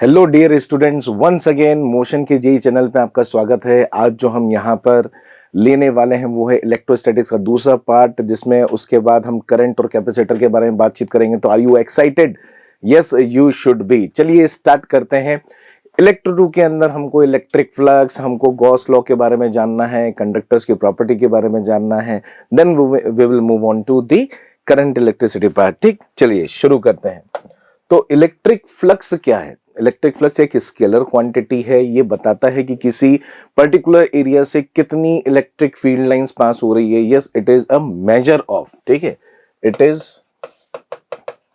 Hello dear students, once again motion के JEE channel पे आपका स्वागत है। आज जो हम यहाँ पर लेने वाले हैं वो है इलेक्ट्रोस्टैटिक्स का दूसरा पार्ट, जिसमें उसके बाद हम करंट और कैपेसिटर के बारे में बातचीत करेंगे। तो are you excited? Yes, you should be. चलिए स्टार्ट करते हैं। इलेक्ट्रो 2 के अंदर हमको इलेक्ट्रिक फ्लक्स, हमको गॉस लॉ के बारे में जानना है, कंडक्टर्स की प्रॉपर्टी के बारे में जानना है। Then we will move on to the current electricity part. ठीक, चलिए शुरू करते हैं। तो इलेक्ट्रिक फ्लक्स क्या है? इलेक्ट्रिक फ्लक्स एक स्केलर क्वांटिटी है। ये बताता है कि किसी पर्टिकुलर एरिया से कितनी इलेक्ट्रिक फील्ड लाइंस पास हो रही है। Yes, it is a measure of, ठीक है, it is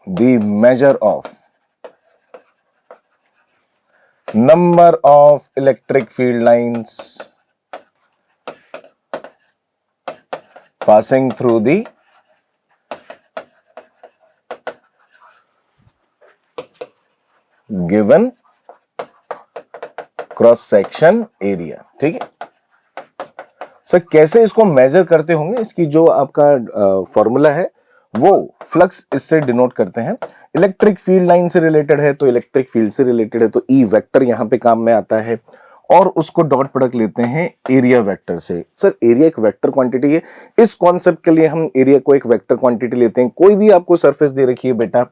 the measure of number of electric field lines passing through the given cross section area. ठीक है सर, कैसे इसको मेजर करते होंगे? इसकी जो आपका फॉर्मूला है वो फ्लक्स इससे डिनोट करते हैं। इलेक्ट्रिक फील्ड लाइन से रिलेटेड है तो इलेक्ट्रिक फील्ड से रिलेटेड है तो ई वेक्टर यहां पे काम में आता है, और उसको डॉट प्रोडक्ट लेते हैं एरिया वेक्टर से। सर, एरिया एक वेक्टर क्वांटिटी है। इस कॉन्सेप्ट के लिए हम एरिया को एक वेक्टर क्वांटिटी लेते हैं। कोई भी आपको सरफेस दे रखी है बेटा,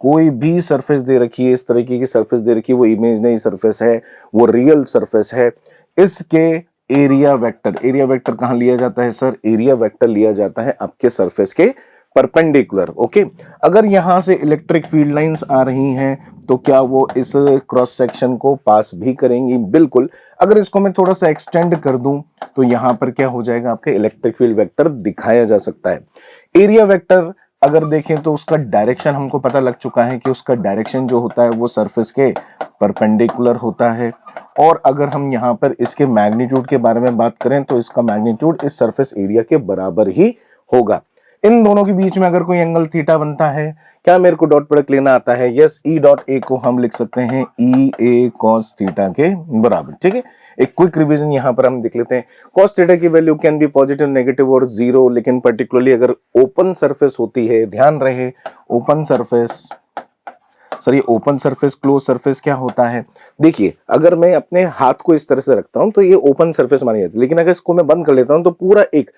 कोई भी सरफेस दे रखी है, इस तरीके की सरफेस दे रखी है, वो इमेजिनरी सरफेस है, वो रियल सरफेस है, इसके एरिया वेक्टर कहां लिया जाता है सर? एरिया वेक्टर लिया जाता है आपके सरफेस के परपेंडिकुलर। ओके, अगर यहां से इलेक्ट्रिक फील्ड लाइंस आ रही हैं तो क्या वो इस क्रॉस सेक्शन को पास भी करेंगी? बिल्कुल। अगर इसको मैं थोड़ा सा एक्सटेंड कर दूं तो यहां पर क्या हो जाएगा? आपके इलेक्ट्रिक फील्ड वेक्टर दिखाया जा सकता है। एरिया वेक्टर अगर देखें तो उसका डायरेक्शन हमको पता लग चुका है कि उसका डायरेक्शन जो होता है वो सरफेस के परपेंडिकुलर होता है। और अगर हम यहाँ पर इसके मैग्नीट्यूड के बारे में बात करें तो इसका मैग्नीट्यूड इस सरफेस एरिया के बराबर ही होगा। इन दोनों के बीच में अगर कोई एंगल थीटा बनता है, क्या मेरे को डॉट प्रोडक्ट लेना आता है? यस, ई डॉट ए को हम लिख सकते हैं ई ए कॉस थीटा के बराबर। ठीक है, एक क्विक रिवीजन यहां पर हम देख लेते हैं। कॉस थीटा की value can be positive, negative और जीरो, लेकिन पर्टिकुलरली अगर ओपन सरफेस होती है, ध्यान रहे ओपन सरफेस। सर, ये ओपन सरफेस क्लोज सरफेस क्या होता है? देखिए, अगर मैं अपने हाथ को इस तरह से रखता हूं तो ये ओपन सरफेस मानी जाती है, लेकिन अगर इसको मैं बंद कर लेता हूं तो पूरा एक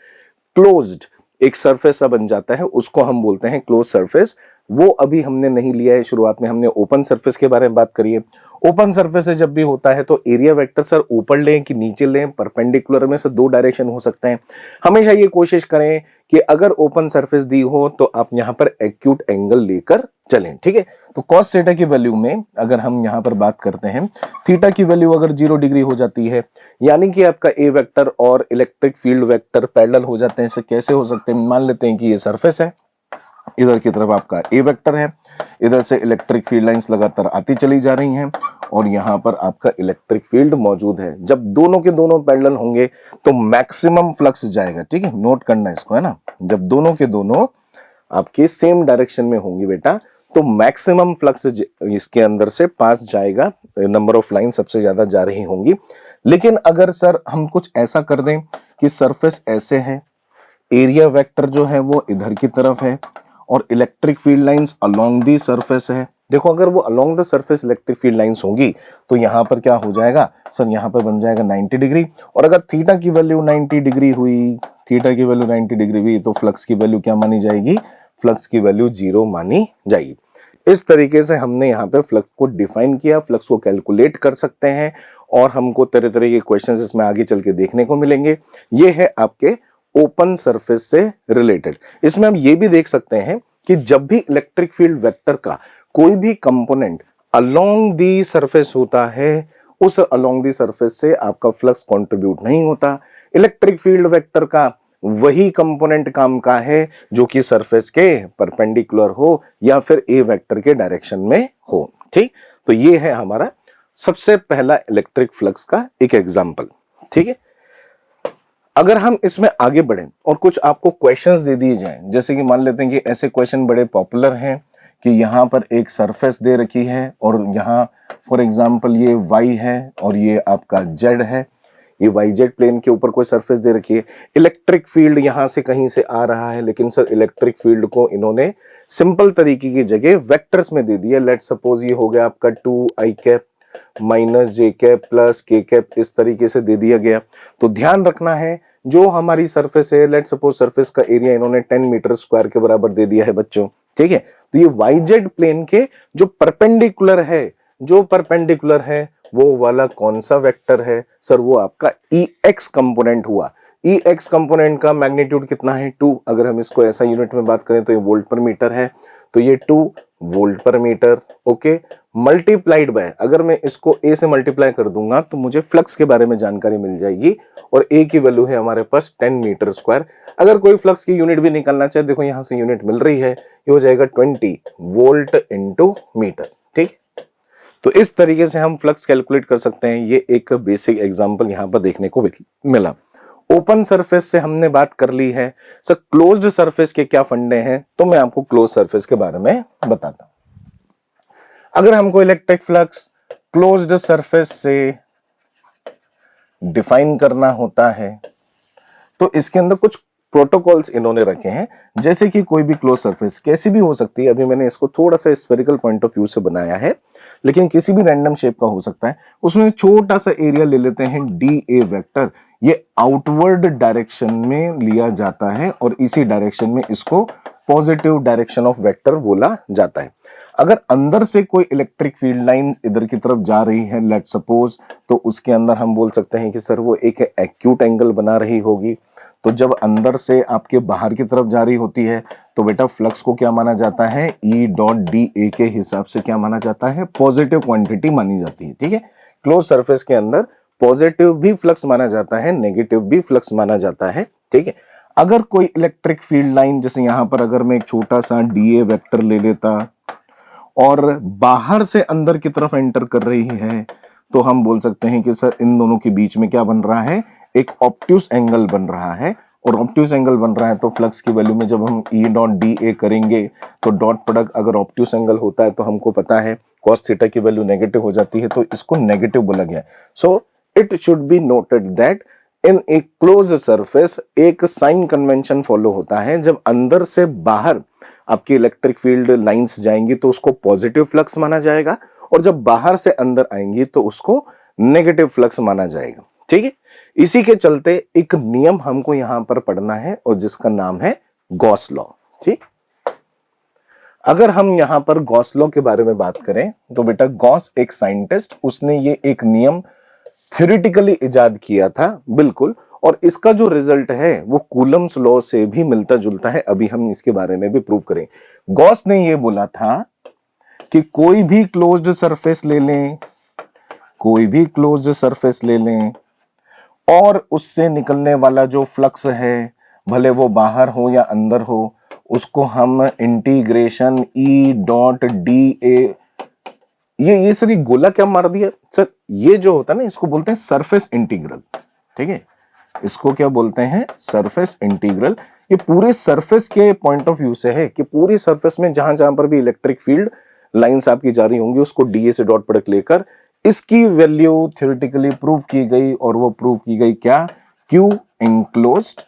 क्लोज्ड एक सरफेस सा बन जाता है, उसको हम बोलते हैं क्लोज सरफेस। वो अभी हमने नहीं लिया है, शुरुआत में हमने ओपन सरफेस के बारे में बात करी है। ओपन सरफेस से जब भी होता है तो एरिया वेक्टर सर ऊपर लें कि नीचे लें, परपेंडिकुलर में से दो डायरेक्शन हो सकते हैं। हमेशा ये कोशिश करें कि अगर ओपन सरफेस दी हो तो आप यहां पर एक्यूट एंगल लेकर चलें। ठीक है, तो कॉस थीटा की वैल्यू में अगर हम यहां पर बात करते हैं, थीटा की वैल्यू अगर 0 डिग्री हो जाती है, यानी कि आपका ए वेक्टर और इलेक्ट्रिक फील्ड वेक्टर पैरेलल हो जाते हैं। इसे कैसे हो सकते हैं? मान लेते हैं कि ये सरफेस है, इधर की तरफ आपका ए वेक्टर है, इधर से इलेक्ट्रिक फील्ड लाइंस लगातार आती चली जा रही हैं और यहां पर आपका इलेक्ट्रिक फील्ड मौजूद है। जब दोनों के दोनों पैरेलल होंगे तो मैक्सिमम फ्लक्स जाएगा। ठीक है, नोट करना इसको, है ना। जब दोनों के दोनों आपके सेम डायरेक्शन में होंगी बेटा तो मैक्सिमम फ्लक्स इसके अंदर से पास जाएगा, नंबर ऑफ लाइन सबसे ज्यादा जा रही होंगी। लेकिन अगर सर हम कुछ ऐसा कर दें कि सरफेस ऐसे है, एरिया वेक्टर जो है वो इधर की तरफ है और electric field lines along the surface है। देखो, अगर वो along the surface electric field lines होंगी तो यहां पर क्या हो जाएगा सर? यहां पर बन जाएगा 90 डिग्री। और अगर थीटा की वैल्यू 90 डिग्री हुई, थीटा की वैल्यू 90 डिग्री हुई तो फ्लक्स की वैल्यू क्या मानी जाएगी? फ्लक्स की वैल्यू 0 मानी जाएगी। इस तरीके से हमने यहाँ पे फ्लक्स को डिफाइन किया, फ्लक्स को कैलकुलेट कर सकते हैं और हमको तरह तरह के क्वेश्चंस इसमें आगे चल के देखने को मिलेंगे। ये है आपके ओपन सरफेस से रिलेटेड। इसमें हम ये भी देख सकते हैं कि जब भी इलेक्ट्रिक फील्ड वेक्टर का कोई भी कंपोनेंट अलोंग दी सरफेस होता है, उस अलोंग दी सरफेस से आपका फ्लक्स कंट्रीब्यूट नहीं होता। इलेक्ट्रिक फील्ड वेक्टर का वही कंपोनेंट काम का है जो कि सरफेस के परपेंडिकुलर हो या फिर ए वेक्टर के डायरेक्शन में हो। ठीक, तो ये है हमारा सबसे पहला इलेक्ट्रिक फ्लक्स का एक एग्जांपल। ठीक है, अगर हम इसमें आगे बढ़ें और कुछ आपको क्वेश्चंस दे दिए जाएं, जैसे कि मान लेते हैं कि ऐसे क्वेश्चन बड़े पॉपुलर हैं कि यहां पर एक सरफेस दे रखी है और यहां फॉर एग्जांपल ये y है और ये आपका z है, ये YZ प्लेन के ऊपर कोई सरफेस दे रखी है। इलेक्ट्रिक फील्ड यहां से कहीं से आ रहा है, लेकिन सर इलेक्ट्रिक फील्ड को इन्होंने सिंपल तरीके की जगह वेक्टर्स में दे दिया। लेट्स सपोज ये हो गया आपका 2i कैप माइनस जे कैप प्लस के कैप, इस तरीके से दे दिया गया। तो ध्यान रखना है जो हमारी सरफेस है, लेट सपोज सरफेस का एरिया इन्होंने 10 मीटर स्क्वायर के बराबर दे दिया है बच्चों, ठीक है। तो ये वाईजेड प्लेन के जो परपेंडिकुलर है वो वाला कौन सा वेक्टर है सर? वो आपका ई एक्स कंपोनेंट हुआ। ई एक्स कंपोनेंट का मैग्नीट्यूड कितना है? 2। अगर हम इसको ऐसा यूनिट में बात करें तो ये वोल्ट पर मीटर है, तो ये 2 वोल्ट पर मीटर, ओके। मल्टीप्लाइड बाय, अगर मैं इसको ए से मल्टीप्लाई कर दूंगा तो मुझे फ्लक्स के बारे में जानकारी मिल जाएगी, और ए की वैल्यू है हमारे पास 10 मीटर स्क्वायर। अगर कोई फ्लक्स की यूनिट भी निकालना चाहे, देखो यहां से यूनिट मिल रही है, ये हो जाएगा 20 वोल्ट इंटू मीटर, ठीक। तो इस तरीके से हम फ्लक्स कैलकुलेट कर सकते हैं। ये एक बेसिक एग्जांपल यहां पर देखने को मिला। ओपन सरफेस से हमने बात कर ली है। सर क्लोज्ड सरफेस के क्या फंडे हैं? तो मैं आपको क्लोज सरफेस के बारे में बताता हूं। अगर हमको इलेक्ट्रिक फ्लक्स क्लोज्ड सरफेस से डिफाइन करना होता है तो इसके अंदर कुछ प्रोटोकॉल्स इन्होंने रखे हैं। जैसे कि कोई भी क्लोज सरफेस कैसी भी हो सकती है, अभी मैंने इसको थोड़ा सा स्फेरिकल पॉइंट ऑफ व्यू से बनाया है, लेकिन किसी भी रैंडम शेप का हो सकता है। उसमें छोटा सा एरिया ले लेते हैं डी ए वेक्टर, ये आउटवर्ड डायरेक्शन में लिया जाता है और इसी डायरेक्शन में इसको पॉजिटिव डायरेक्शन ऑफ वेक्टर बोला जाता है। अगर अंदर से कोई इलेक्ट्रिक फील्ड लाइन इधर की तरफ जा रही है लेट सपोज, तो उसके अंदर हम बोल सकते हैं कि सर वो एक एक्यूट एंगल बना रही होगी। तो जब अंदर से आपके बाहर की तरफ जा रही होती है तो बेटा फ्लक्स को क्या माना जाता है? ई डॉट डी ए के हिसाब से क्या माना जाता है? पॉजिटिव क्वांटिटी मानी जाती है, ठीक है। क्लोज सरफेस के अंदर पॉजिटिव भी फ्लक्स माना जाता है, नेगेटिव भी फ्लक्स माना जाता है, ठीक है। अगर कोई इलेक्ट्रिक फील्ड लाइन, जैसे यहां पर अगर मैं एक छोटा सा डी ए वेक्टर ले लेता और बाहर से अंदर की तरफ एंटर कर रही है, तो हम बोल सकते हैं कि सर इन दोनों के बीच में क्या बन रहा है? एक ऑब्ट्यूस एंगल बन रहा है। और ऑब्ट्यूस एंगल बन रहा है तो फ्लक्स की वैल्यू में जब हम ई डॉट डी ए करेंगे तो डॉट प्रोडक्ट अगर ऑब्ट्यूस एंगल होता है तो हमको पता है कॉस थीटा की वैल्यू नेगेटिव हो जाती है, तो इसको नेगेटिव बोला गया। So it should be noted that in A close surface एक साइन कन्वेंशन फॉलो होता है। जब अंदर से बाहर आपकी इलेक्ट्रिक फील्ड लाइंस जाएंगी तो उसको पॉजिटिव फ्लक्स माना जाएगा, और जब बाहर से अंदर आएंगी तो उसको नेगेटिव फ्लक्स माना जाएगा, ठीक है। इसी के चलते एक नियम हमको यहां पर पढ़ना है और जिसका नाम है गॉस लॉ, ठीक। अगर हम यहां पर गॉस लॉ के बारे में बात करें तो बेटा गॉस एक साइंटिस्ट, उसने ये एक नियम थ्योरेटिकली इजाद किया था, बिल्कुल। और इसका जो रिजल्ट है वो कूलम्स लॉ से भी मिलता जुलता है। अभी हम इसके बारे में भी प्रूव करें। गॉस ने ये बोला था कि कोई भी क्लोज्ड सरफेस ले लें, कोई भी क्लोज्ड सरफेस ले लें और उससे निकलने वाला जो फ्लक्स है, भले वो बाहर हो या अंदर हो, उसको हम इंटीग्रेशन ई डॉट डी ए, ये सर ये गोला क्या मार दिया सर? ये जो होता है ना इसको बोलते हैं सरफेस इंटीग्रल, ठीक है। इसको क्या बोलते हैं? Surface integral. ये पूरे सरफेस के पॉइंट ऑफ व्यू से है कि पूरी सरफेस में जहां जहां पर भी इलेक्ट्रिक फील्ड लाइंस आपकी जा रही होंगी उसको डीए से डॉट प्रोडक्ट लेकर इसकी वैल्यू थ्योरेटिकली प्रूव की गई, और वो प्रूव की गई क्या? क्यू एनक्लोज्ड,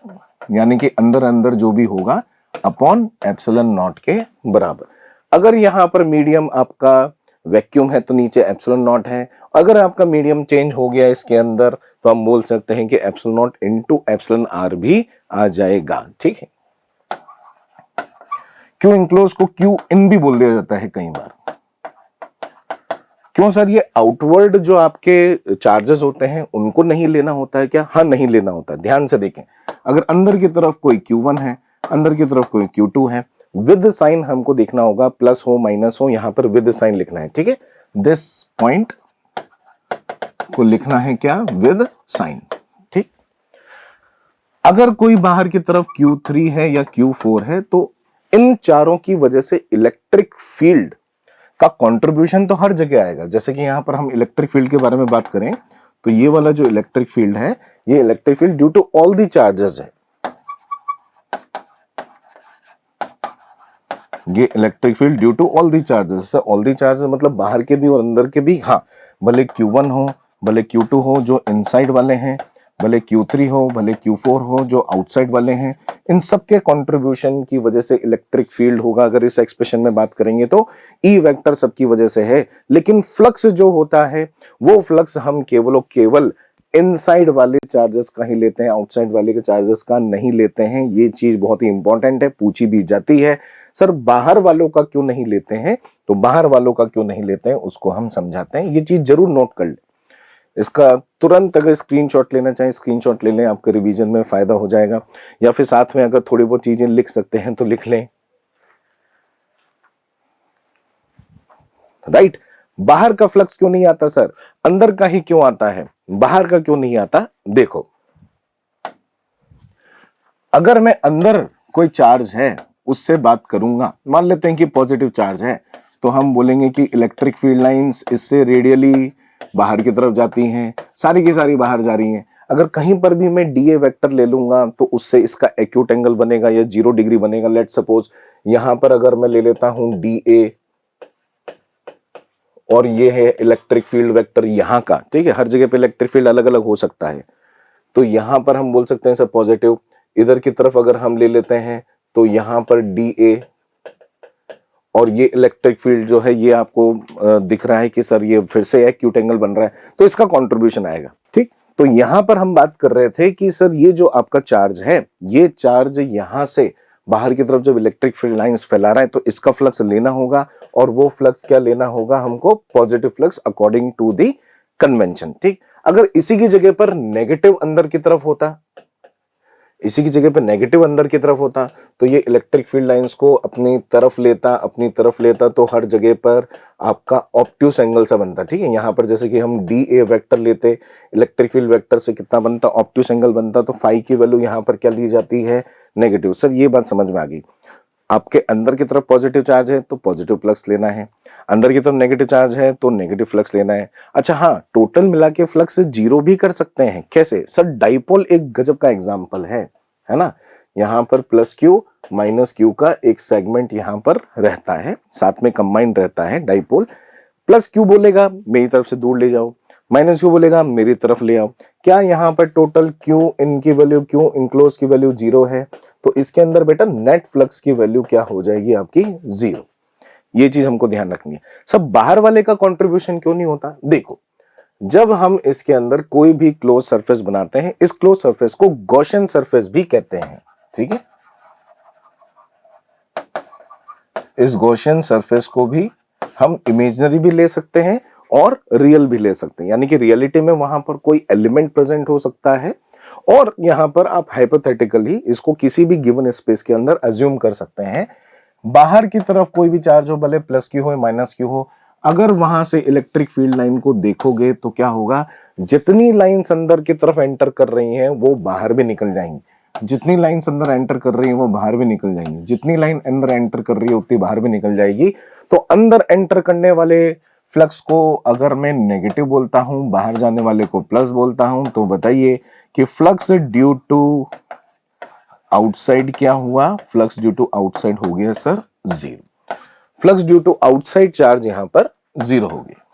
यानी कि अंदर अंदर जो भी होगा अपॉन एप्सिलॉन नॉट के बराबर। अगर यहां पर मीडियम आपका वैक्यूम है तो नीचे एप्सिलॉन नॉट है। अगर आपका मीडियम चेंज हो गया इसके अंदर तो हम बोल सकते हैं कि epsilon naught into epsilon r भी आ जाएगा, ठीक है। क्यू इनक्लोज को क्यू इन भी बोल दिया जाता है कई बार। क्यों सर? ये आउटवर्ड जो आपके चार्जेस होते हैं उनको नहीं लेना होता है क्या? हाँ, नहीं लेना होता है। ध्यान से देखें, अगर अंदर की तरफ कोई Q1 है, अंदर की तरफ कोई Q2 है, विद साइन हमको देखना होगा, प्लस हो माइनस हो, यहां पर विद साइन लिखना है, ठीक है। दिस पॉइंट को लिखना है क्या? विद साइन, ठीक। अगर कोई बाहर की तरफ Q3 है या Q4 है तो इन चारों की वजह से इलेक्ट्रिक फील्ड का कंट्रीब्यूशन तो हर जगह आएगा। जैसे कि यहां पर हम इलेक्ट्रिक फील्ड के बारे में बात करें तो ये वाला जो इलेक्ट्रिक फील्ड है, ये electric field due to all the charges है। ये electric field due to all the charges. All the charges मतलब बाहर के भी और अंदर के भी। हाँ, भले Q1 हो, भले Q2 हो, जो इनसाइड वाले हैं भले Q3 हो, भले Q4 हो, जो आउटसाइड वाले हैं, इन सब के कंट्रीब्यूशन की वजह से इलेक्ट्रिक फील्ड होगा। अगर इस एक्सप्रेशन में बात करेंगे तो E वेक्टर सबकी वजह से है, लेकिन फ्लक्स जो होता है वो फ्लक्स हम केवल इनसाइड वाले चार्जेस का ही लेते हैं, आउटसाइड वाले के चार्जेस का नहीं लेते हैं। ये चीज बहुत ही इंपॉर्टेंट है, पूछी भी जाती है। सर बाहर वालों का क्यों नहीं लेते हैं? तो बाहर वालों का क्यों नहीं लेते हैं उसको हम समझाते हैं, ये चीज जरूर नोट कर ले। इसका तुरंत अगर स्क्रीनशॉट लेना चाहें स्क्रीनशॉट ले लें, आपके रिवीजन में फायदा हो जाएगा, या फिर साथ में अगर थोड़ी बहुत चीजें लिख सकते हैं तो लिख लें। राइट, बाहर का फ्लक्स क्यों नहीं आता सर? अंदर का ही क्यों आता है, बाहर का क्यों नहीं आता? देखो, अगर मैं अंदर कोई चार्ज है उससे बात करूंगा, मान लेते हैं कि पॉजिटिव चार्ज है, तो हम बोलेंगे कि इलेक्ट्रिक फील्ड लाइंस इससे रेडियली बाहर की तरफ जाती हैं, सारी की सारी बाहर जा रही हैं। अगर कहीं पर भी मैं डीए वेक्टर ले लूंगा तो उससे इसका एक्यूट एंगल बनेगा या 0 डिग्री बनेगा। लेट सपोज यहां पर अगर मैं ले लेता हूं डीए और ये है इलेक्ट्रिक फील्ड वेक्टर यहां का, ठीक है, हर जगह पे इलेक्ट्रिक फील्ड अलग अलग हो सकता है, तो यहां पर हम बोल सकते हैं सर पॉजिटिव। इधर की तरफ अगर हम ले लेते हैं तो यहां पर डीए और ये इलेक्ट्रिक फील्ड जो है ये आपको दिख रहा है कि सर ये फिर से एक्यूट एंगल बन रहा है, तो इसका कंट्रीब्यूशन आएगा। ठीक, तो यहां पर हम बात कर रहे थे कि सर ये जो आपका चार्ज है, ये चार्ज यहां से बाहर की तरफ जब इलेक्ट्रिक फील्ड लाइंस फैला रहा है तो इसका फ्लक्स लेना होगा, और वो फ्लक्स क्या लेना होगा हमको? Positive flux according to the convention. ठीक, अगर इसी की जगह पर नेगेटिव अंदर की तरफ होता, इसी की जगह पे नेगेटिव अंदर की तरफ होता, तो ये इलेक्ट्रिक फील्ड लाइंस को अपनी तरफ लेता तो हर जगह पर आपका ऑब्ट्यूस एंगल सा बनता। ठीक है, यहां पर जैसे कि हम डी ए वेक्टर लेते, इलेक्ट्रिक फील्ड वेक्टर से कितना बनता? ऑब्ट्यूस एंगल बनता, तो फाई की वैल्यू यहां पर क्या ली जाती है? नेगेटिव। सर ये बात समझ में आ गई। आपके अंदर की तरफ पॉजिटिव चार्ज है तो पॉजिटिव फ्लक्स लेना है, अंदर की तरफ नेगेटिव चार्ज है तो नेगेटिव फ्लक्स लेना है। अच्छा हाँ, टोटल मिला के फ्लक्स 0 भी कर सकते हैं। कैसे? सर डाइपोल एक गजब का एग्जांपल है ना। यहां पर प्लस क्यू माइनस क्यू का एक सेगमेंट यहां पर रहता है, साथ में कंबाइंड रहता है डाइपोल। प्लस क्यू बोलेगा मेरी तरफ से दूर ले जाओ, माइनस क्यू बोलेगा मेरी तरफ ले आओ। क्या यहां पर टोटल क्यू इनकी वैल्यू, क्यू इनक्लोज की वैल्यू 0 है, तो इसके अंदर बेटा नेट फ्लक्स की वैल्यू क्या हो जाएगी आपकी? 0। ये चीज हमको ध्यान रखनी है। सब बाहर वाले का कंट्रीब्यूशन क्यों नहीं होता? देखो, जब हम इसके अंदर कोई भी क्लोज सरफेस बनाते हैं, इस क्लोज सरफेस को गॉसियन सरफेस भी कहते हैं। ठीक है, इस गॉसियन सरफेस को भी हम इमेजिनरी भी ले सकते हैं और रियल भी ले सकते हैं, यानी कि रियलिटी में वहां पर कोई एलिमेंट प्रेजेंट हो सकता है, और यहां पर आप हाइपोथेटिकली इसको किसी भी गिवन स्पेस के अंदर अज्यूम कर सकते हैं। बाहर की तरफ कोई भी चार्ज हो, भले प्लस क्यू हो माइनस क्यू हो, अगर वहां से इलेक्ट्रिक फील्ड लाइन को देखोगे तो क्या होगा? जितनी लाइंस अंदर की तरफ एंटर कर रही हैं वो बाहर भी निकल जाएंगी, जितनी लाइंस अंदर एंटर कर रही है वो बाहर भी निकल जाएंगी, जितनी लाइन अंदर एंटर कर रही है उतनी बाहर भी निकल जाएगी। तो अंदर एंटर करने वाले फ्लक्स को अगर मैं नेगेटिव बोलता हूं, बाहर जाने वाले को प्लस बोलता हूं, तो बताइए कि फ्लक्स ड्यू टू आउटसाइड क्या हुआ? फ्लक्स ड्यू टू आउटसाइड हो गया sir 0। Flux due to outside charge यहां पर 0 हो गया।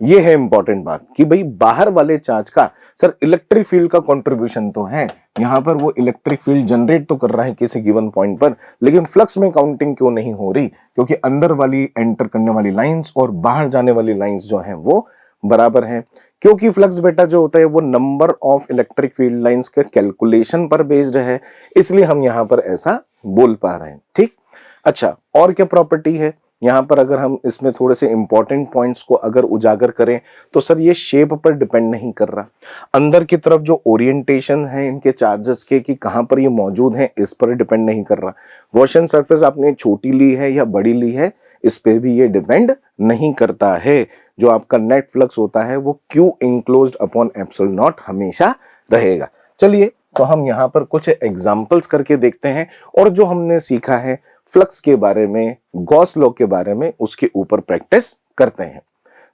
ये है इंपॉर्टेंट बात कि भाई बाहर वाले चार्ज का सर इलेक्ट्रिक फील्ड का कंट्रीब्यूशन तो है, यहां पर वो इलेक्ट्रिक फील्ड जनरेट तो कर रहा है किसी गिवन पॉइंट पर, लेकिन फ्लक्स में काउंटिंग क्यों नहीं हो रही? क्योंकि अंदर वाली एंटर करने वाली लाइंस और बाहर जाने वाली लाइंस जो हैं वो बराबर हैं। क्योंकि फ्लक्स बेटा जो होता है वो number of electric field lines के कैलकुलेशन पर बेस्ड है, इसलिए हम यहां पर ऐसा बोल पा रहे हैं। ठीक, अच्छा और क्या प्रॉपर्टी है यहां पर? अगर हम इसमें थोड़े से इंपॉर्टेंट पॉइंट्स को अगर उजागर करें तो सर ये शेप पर डिपेंड नहीं कर रहा, अंदर की तरफ जो ओरिएंटेशन है इनके चार्जेस के कि कहां पर ये मौजूद हैं इस पर डिपेंड नहीं कर रहा। गॉसियन सरफेस आपने छोटी ली है या बड़ी ली है इस पे भी ये डिपेंड नहीं करता है। जो आपका नेट फ्लक्स होता है वो q enclosed upon epsilon not हमेशा रहेगा। चलिए तो हम यहाँ पर कुछ एग्जाम्पल्स करके देखते हैं, और जो हमने सीखा है फ्लक्स के बारे में, गॉस लॉ के बारे में, उसके ऊपर प्रैक्टिस करते हैं।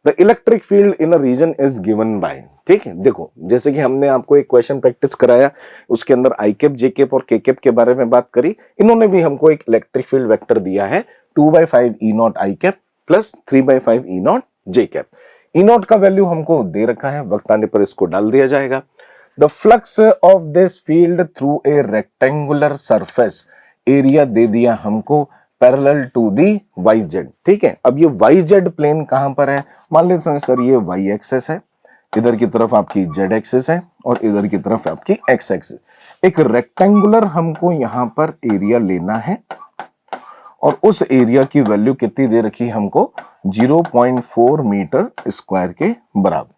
The electric field in a region is given by, ठीक है, देखो जैसे कि हमने आपको एक क्वेश्चन प्रैक्टिस कराया, उसके अंदर आई कैप, जे कैप और के कैप के बारे में बात करी। इन्होंने भी हमको एक इलेक्ट्रिक फील्ड वेक्टर दिया है 2/5 E0 I cap plus 3/5 E0 J cap. E not का वैल्यू हमको दे रखा है, वक्त आने पर इसको डाल दिया जाएगा। The flux of this field through a rectangular surface, area दे दिया हमको parallel to the Y Z. ठीक है, अब ये वाई जेड प्लेन कहां पर है, मान लेते हैं सर ये वाई एक्सेस है, इधर की तरफ आपकी जेड एक्सेस है और इधर की तरफ आपकी एक्स एक्सेस। एक रेक्टेंगुलर हमको यहां पर एरिया लेना है और उस एरिया की वैल्यू कितनी दे रखी हमको, 0.4 मीटर स्क्वायर के बराबर।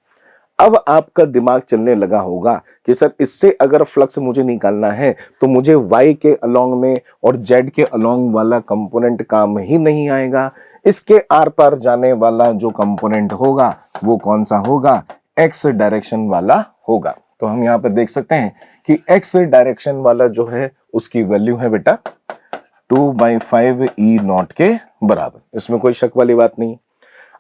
अब आपका दिमाग चलने लगा होगा कि सर इससे अगर फ्लक्स मुझे निकालना है तो मुझे y के अलोंग में और z के अलोंग वाला कंपोनेंट काम ही नहीं आएगा, इसके आर पार जाने वाला जो कंपोनेंट होगा वो कौन सा होगा, x डायरेक्शन वाला होगा। तो हम यहाँ पर देख सकते हैं कि x डायरेक्शन वाला जो है उसकी वैल्यू है बेटा 2/5 ई नॉट के बराबर, इसमें कोई शक वाली बात नहीं।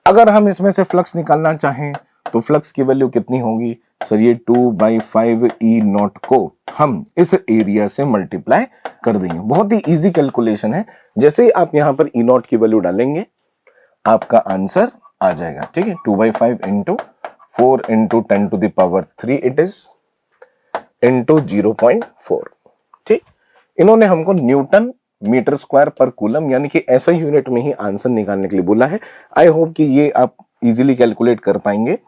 अगर हम इसमें से फ्लक्स निकालना चाहें तो फ्लक्स की वैल्यू कितनी होगी सर, ये 2/5 ई नॉट को हम इस एरिया से मल्टीप्लाई कर देंगे। बहुत ही इजी कैलकुलेशन है, जैसे ही आप यहां पर ई नॉट की वैल्यू डालेंगे आपका आंसर आ जाएगा। ठीक है, 2/5 into 4 into 10 to the power 3 it is into 0.4। ठीक, इन्होंने हमको न्यूटन मीटर स्क्वायर पर कूलम यानी कि ऐसा यूनिट में ही आंसर निकालने के लिए बोला है। आई होप कि ये आप इजीली कैलकुलेट कर पाएंगे।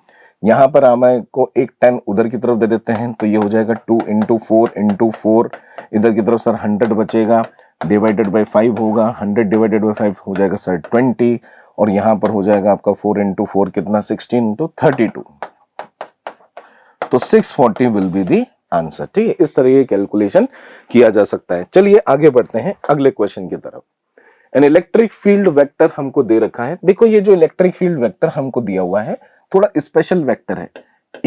यहां पर हमें को एक 10 उधर की तरफ दे देते हैं तो ये हो जाएगा 2 इंटू 4 इंटू 4, इधर की तरफ सर 100 बचेगा, डिवाइडेड बाई 5 होगा, 100 डिवाइडेड बाई 5 हो जाएगा सर 20, और यहां पर हो जाएगा आपका 4 इंटू 4 कितना 16 इंटू 32, तो 640 विल बी दी आंसर। ठीक है, इस तरह ये कैलकुलेशन किया जा सकता है। चलिए आगे बढ़ते हैं अगले क्वेश्चन की तरफ। एन इलेक्ट्रिक फील्ड वेक्टर हमको दे रखा है। देखो ये जो इलेक्ट्रिक फील्ड वेक्टर हमको दिया हुआ है थोड़ा स्पेशल वेक्टर है।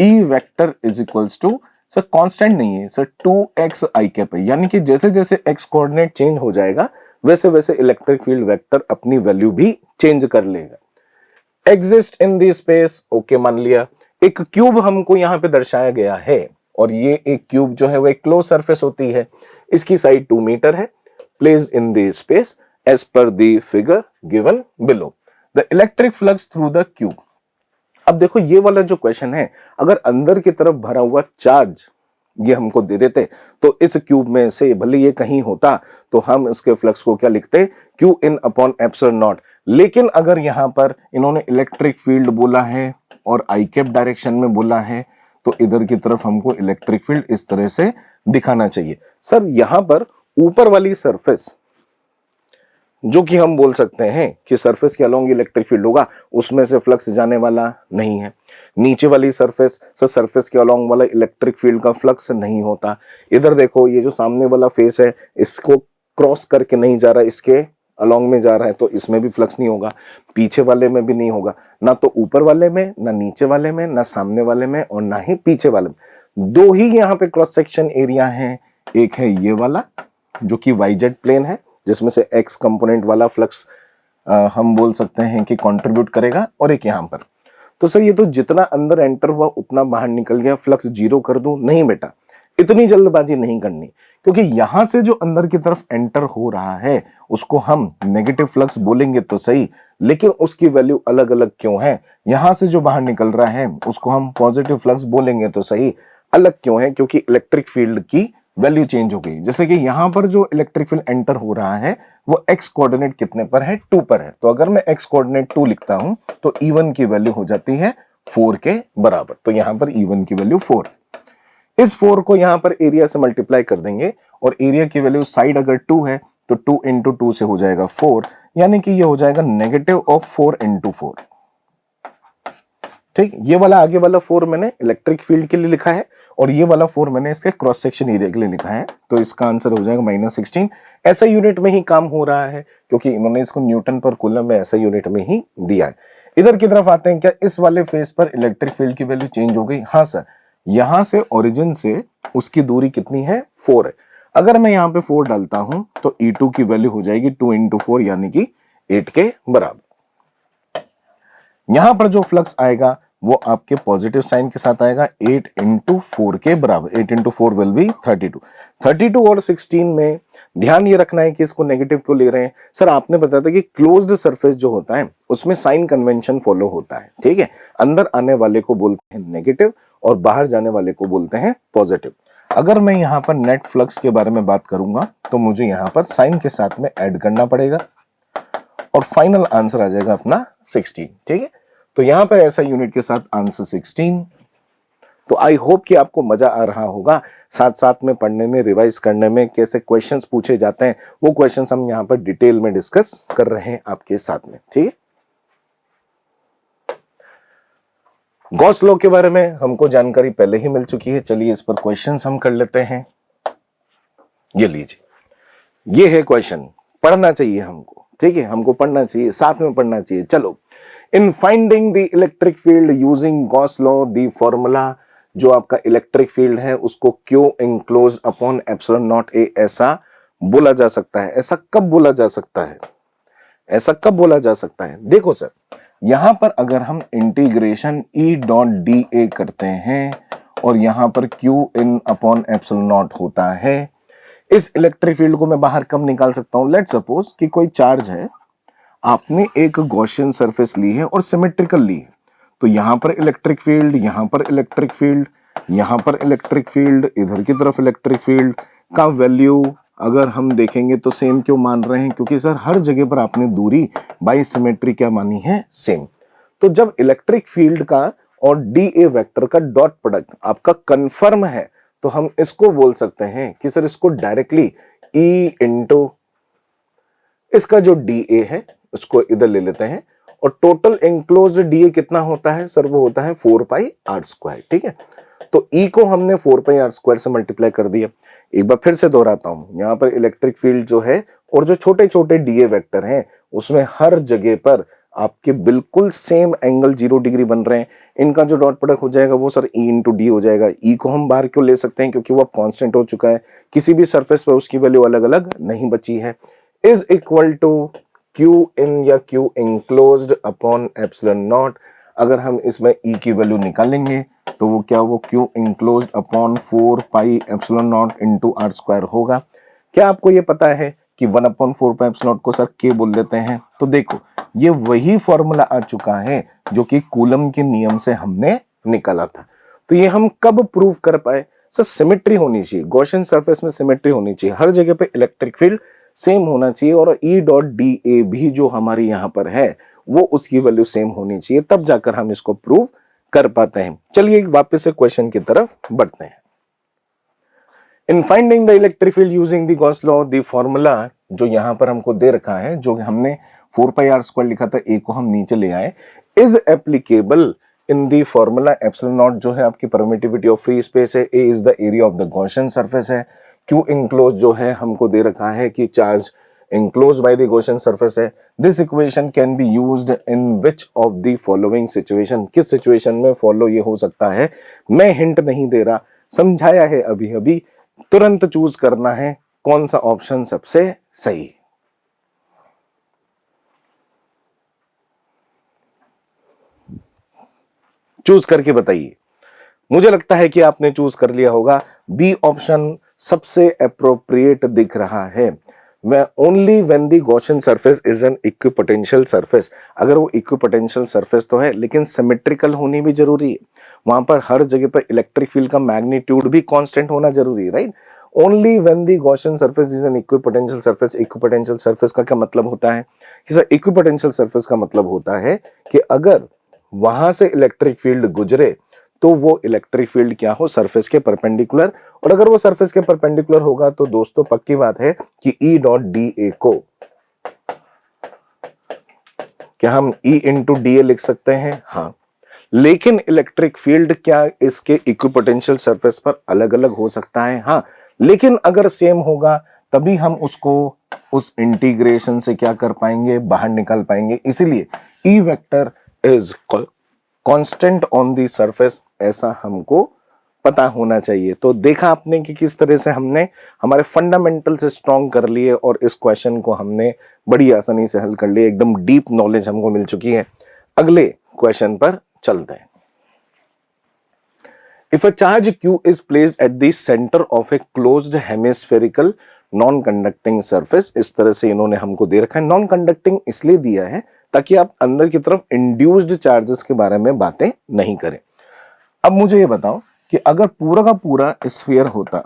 E vector is equals to sir constant नहीं है सर 2x i कैप है, यानी कि जैसे जैसे x कोऑर्डिनेट चेंज हो जाएगा वैसे वैसे इलेक्ट्रिक फील्ड वेक्टर अपनी वैल्यू भी चेंज कर लेगा। Exist in the space, okay मान लिया। एक क्यूब हमको यहाँ पे दर्शाया गया है और ये एक क्यूब जो है वो एक क्लोज सरफेस होती है, इसकी साइड 2 मीटर है, placed in the space as per the figure given below. The electric flux through the cube. अब देखो ये वाला जो क्वेश्चन है, अगर अंदर की तरफ भरा हुआ चार्ज ये हमको दे देते तो इस क्यूब में से भले ये कहीं होता तो हम इसके फ्लक्स को क्या लिखते, Q in upon epsilon not. लेकिन अगर यहां पर इन्होंने इलेक्ट्रिक फील्ड बोला है और आई कैप डायरेक्शन में बोला है तो इधर की तरफ हमको इलेक्ट्रिक फील्ड इस तरह से दिखाना चाहिए। सर यहां पर ऊपर वाली सरफेस जो कि हम बोल सकते हैं कि सरफेस के अलोंग इलेक्ट्रिक फील्ड होगा, उसमें से फ्लक्स जाने वाला नहीं है। नीचे वाली सरफेस, सर सरफेस के अलोंग वाला इलेक्ट्रिक फील्ड का फ्लक्स नहीं होता। इधर देखो ये जो सामने वाला फेस है इसको क्रॉस करके नहीं जा रहा, इसके अलोंग में जा रहा है, तो इसमें भी फ्लक्स नहीं होगा, पीछे वाले में भी नहीं होगा, ना तो ऊपर वाले में, ना नीचे वाले में, ना सामने वाले में और ना ही पीछे वाले में। दो ही यहाँ पे क्रॉस सेक्शन एरिया है, एक है ये वाला जो कि वाई जेड प्लेन है जिसमें से एक्स कंपोनेंट वाला फ्लक्स हम बोल सकते हैं कि कंट्रीब्यूट करेगा, और एक यहां पर। तो सर ये तो जितना अंदर एंटर हुआ उतना बाहर निकल गया, फ्लक्स जीरो कर दूं? नहीं बेटा, इतनी जल्दबाजी नहीं करनी, क्योंकि यहां से जो अंदर की तरफ एंटर हो रहा है उसको हम नेगेटिव फ्लक्स बोलेंगे तो सही, लेकिन उसकी वैल्यू अलग अलग क्यों है। यहां से जो बाहर निकल रहा है उसको हम पॉजिटिव फ्लक्स बोलेंगे तो सही, अलग क्यों है, क्योंकि इलेक्ट्रिक फील्ड की वैल्यू चेंज हो गई। जैसे कि यहां पर जो इलेक्ट्रिक फील्ड एंटर हो रहा है वो एक्स कोऑर्डिनेट कितने पर है, 2 पर है, तो अगर मैं एक्स कोऑर्डिनेट 2 लिखता हूं तो E1 की वैल्यू हो जाती है 4 के बराबर। तो यहां पर E1 की वैल्यू 4, इस 4 को यहां पर एरिया से मल्टीप्लाई कर देंगे और एरिया की वैल्यू साइड अगर 2 है तो 2 इंटू 2 से हो जाएगा 4, यानी कि ये हो जाएगा नेगेटिव ऑफ 4 इंटू 4। ठीक, ये वाला आगे वाला 4 मैंने इलेक्ट्रिक फील्ड के लिए लिखा है और ये वाला 4 मैंने इसके क्रॉस सेक्शन एरिया के लिए लिखा है, तो इसका आंसर हो जाएगा -16। ऐसा यूनिट में ही काम हो रहा है क्योंकि इन्होंने इसको न्यूटन पर कूलम में ऐसा यूनिट में ही दिया है। इधर की तरफ आते हैं, क्या इस वाले फेस पर इलेक्ट्रिक फील्ड की वैल्यू चेंज हो गई? हाँ सर, यहां से ओरिजिन से उसकी दूरी कितनी है, 4 है। अगर मैं यहाँ पे 4 डालता हूं तो E2 की वैल्यू हो जाएगी 2 इंटू 4 यानी कि 8 के बराबर। यहां पर जो फ्लक्स आएगा वो आपके पॉजिटिव साइन के साथ आएगा, 8 इंटू 4 के बराबर, 8 इंटू 4 विल बी 32। 32 और 16 में ध्यान ये रखना है कि इसको नेगेटिव क्यों ले रहे हैं सर, आपने बताया था कि क्लोज्ड सरफेस जो होता है उसमें साइन कन्वेंशन फॉलो होता है, ठीक है। अंदर आने वाले को बोलते हैं नेगेटिव और बाहर जाने वाले को बोलते हैं पॉजिटिव। अगर मैं यहां पर नेट फ्लक्स के बारे में बात करूंगा तो मुझे यहां पर साइन के साथ में ऐड करना पड़ेगा और फाइनल आंसर आ जाएगा अपना 16, ठीक है। तो यहां पर ऐसा यूनिट के साथ आंसर 16। तो आई होप कि आपको मजा आ रहा होगा साथ साथ में पढ़ने में, रिवाइज करने में, कैसे क्वेश्चंस पूछे जाते हैं वो क्वेश्चंस हम यहां पर डिटेल में डिस्कस कर रहे हैं आपके साथ में, ठीक है। गॉस लॉ के बारे में हमको जानकारी पहले ही मिल चुकी है, चलिए इस पर क्वेश्चंस हम कर लेते हैं। ये लीजिए, ये है क्वेश्चन, पढ़ना चाहिए हमको, ठीक है, हमको पढ़ना चाहिए, साथ में पढ़ना चाहिए। चलो, in finding the electric field using Gauss law the formula, जो आपका इलेक्ट्रिक फील्ड है उसको Q enclose upon epsilon not a ऐसा बोला जा सकता है। ऐसा कब बोला जा सकता है, ऐसा कब बोला जा सकता है? देखो सर, यहां पर अगर हम इंटीग्रेशन ई डॉट डी ए करते हैं और यहां पर Q in upon epsilon not होता है, इस इलेक्ट्रिक फील्ड को मैं बाहर कब निकाल सकता हूं? लेट्स सपोज कि कोई चार्ज है, आपने एक गॉसियन सरफेस ली है और सिमेट्रिकल ली है, तो यहां पर इलेक्ट्रिक फील्ड, यहां पर इलेक्ट्रिक फील्ड, यहां पर इलेक्ट्रिक फील्ड, इधर की तरफ इलेक्ट्रिक फील्ड का वैल्यू अगर हम देखेंगे तो सेम क्यों मान रहे हैं? क्योंकि सर हर जगह पर आपने दूरी बाई सिमेट्री क्या मानी है? सेम। तो जब इलेक्ट्रिक फील्ड का और डी ए वेक्टर का डॉट प्रोडक्ट आपका कंफर्म है तो हम इसको बोल सकते हैं कि सर इसको डायरेक्टली ई इंटू इसका जो डी ए है उसको इधर ले लेते हैं और टोटल एंक्लोज्ड डीए कितना होता है सर? वो होता है 4 पाई आर स्क्वायर, ठीक है। तो ई को हमने 4 पाई आर स्क्वायर से मल्टीप्लाई कर दिया। एक बार फिर से दोहराता हूं, यहां पर इलेक्ट्रिक फील्ड जो है और जो छोटे छोटे डीए वेक्टर हैं उसमें हर जगह पर आपके बिल्कुल सेम एंगल 0 डिग्री बन रहे हैं। इनका जो डॉट प्रोडक्ट हो जाएगा वो सर ई इंटू डी हो जाएगा। ई को हम बाहर क्यों ले सकते हैं? क्योंकि वो कांस्टेंट हो चुका है, किसी भी सरफेस पर उसकी वैल्यू अलग अलग नहीं बची है। Is equal to Q in या Q enclosed upon epsilon not. अगर हम इसमें ई की वैल्यू निकालेंगे तो वो क्या, वो q enclosed upon 4 pi epsilon naught into r square होगा। क्या आपको ये पता है कि 1 अपॉन 4 पाई एप्सिलॉन नॉट को सर के बोल देते हैं? तो देखो, ये वही फॉर्मूला आ चुका है जो कि कूलम के नियम से हमने निकाला था। तो ये हम कब प्रूव कर पाए? सर सिमेट्री होनी चाहिए, गॉसियन सरफेस में सिमेट्री होनी चाहिए, हर जगह पे इलेक्ट्रिक फील्ड सेम होना चाहिए और ई डॉट डी ए भी जो हमारी यहां पर है वो उसकी वैल्यू सेम होनी चाहिए, तब जाकर हम इसको प्रूव कर पाते हैं। चलिए वापस से क्वेश्चन की तरफ बढ़ते हैं। In finding the electric field using the Gauss law, the formula जो यहां पर हमको दे रखा है, जो हमने 4 पाई आर स्क्वायर लिखा था, ए को हम नीचे ले आए, is applicable in the formula epsilon naught जो है आपकी परमिटिविटी ऑफ फ्री स्पेस है, A is the area of the Gaussian surface है, क्यू इंक्लोज जो है हमको दे रखा है कि charge enclosed by the Gaussian surface है। This equation can be used in which of the following situation? किस सिचुएशन में फॉलो ये हो सकता है? मैं हिंट नहीं दे रहा, समझाया है अभी अभी, तुरंत चूज करना है कौन सा ऑप्शन सबसे सही। चूज करके बताइए। मुझे लगता है कि आपने चूज कर लिया होगा, बी ऑप्शन सबसे अप्रोप्रिएट दिख रहा है। Only when the Gaussian surface is an equipotential surface. अगर वो इक्विपोटेंशियल सरफेस तो है लेकिन सिमेट्रिकल होनी भी जरूरी है, वहां पर हर जगह पर इलेक्ट्रिक फील्ड का मैग्नीट्यूड भी कांस्टेंट होना जरूरी है, right. Only when the Gaussian surface is an equipotential surface. Equipotential surface का क्या मतलब होता है? इक्विपोटेंशियल सरफेस का मतलब होता है कि अगर वहां से इलेक्ट्रिक फील्ड गुजरे तो वो इलेक्ट्रिक फील्ड क्या हो? सरफेस के परपेंडिकुलर। और अगर वो सरफेस के परपेंडिकुलर होगा तो दोस्तों पक्की बात है कि ई डॉट डी ए को क्या हम ई इंटू डी ए लिख सकते हैं? हाँ। लेकिन इलेक्ट्रिक फील्ड क्या इसके इक्विपोटेंशियल सरफेस पर अलग अलग हो सकता है? हाँ। लेकिन अगर सेम होगा तभी हम उसको उस इंटीग्रेशन से क्या कर पाएंगे? बाहर निकाल पाएंगे। इसीलिए ई vector is constant on the surface, ऐसा हमको पता होना चाहिए। तो देखा आपने कि किस तरह से हमने हमारे फंडामेंटल से स्ट्रॉन्ग कर लिए और इस क्वेश्चन को हमने बड़ी आसानी से हल कर लिया। एकदम डीप नॉलेज हमको मिल चुकी है। अगले क्वेश्चन पर चलते हैं। If a charge Q is placed at the center of a closed hemispherical non conducting surface, इस तरह से इन्होंने हमको दे रखा है। नॉन कंडक्टिंग इसलिए दिया है ताकि आप अंदर की तरफ इंड्यूस्ड चार्जेस के बारे में बातें नहीं करें। अब मुझे ये बताओ कि अगर पूरा का पूरा स्फीयर होता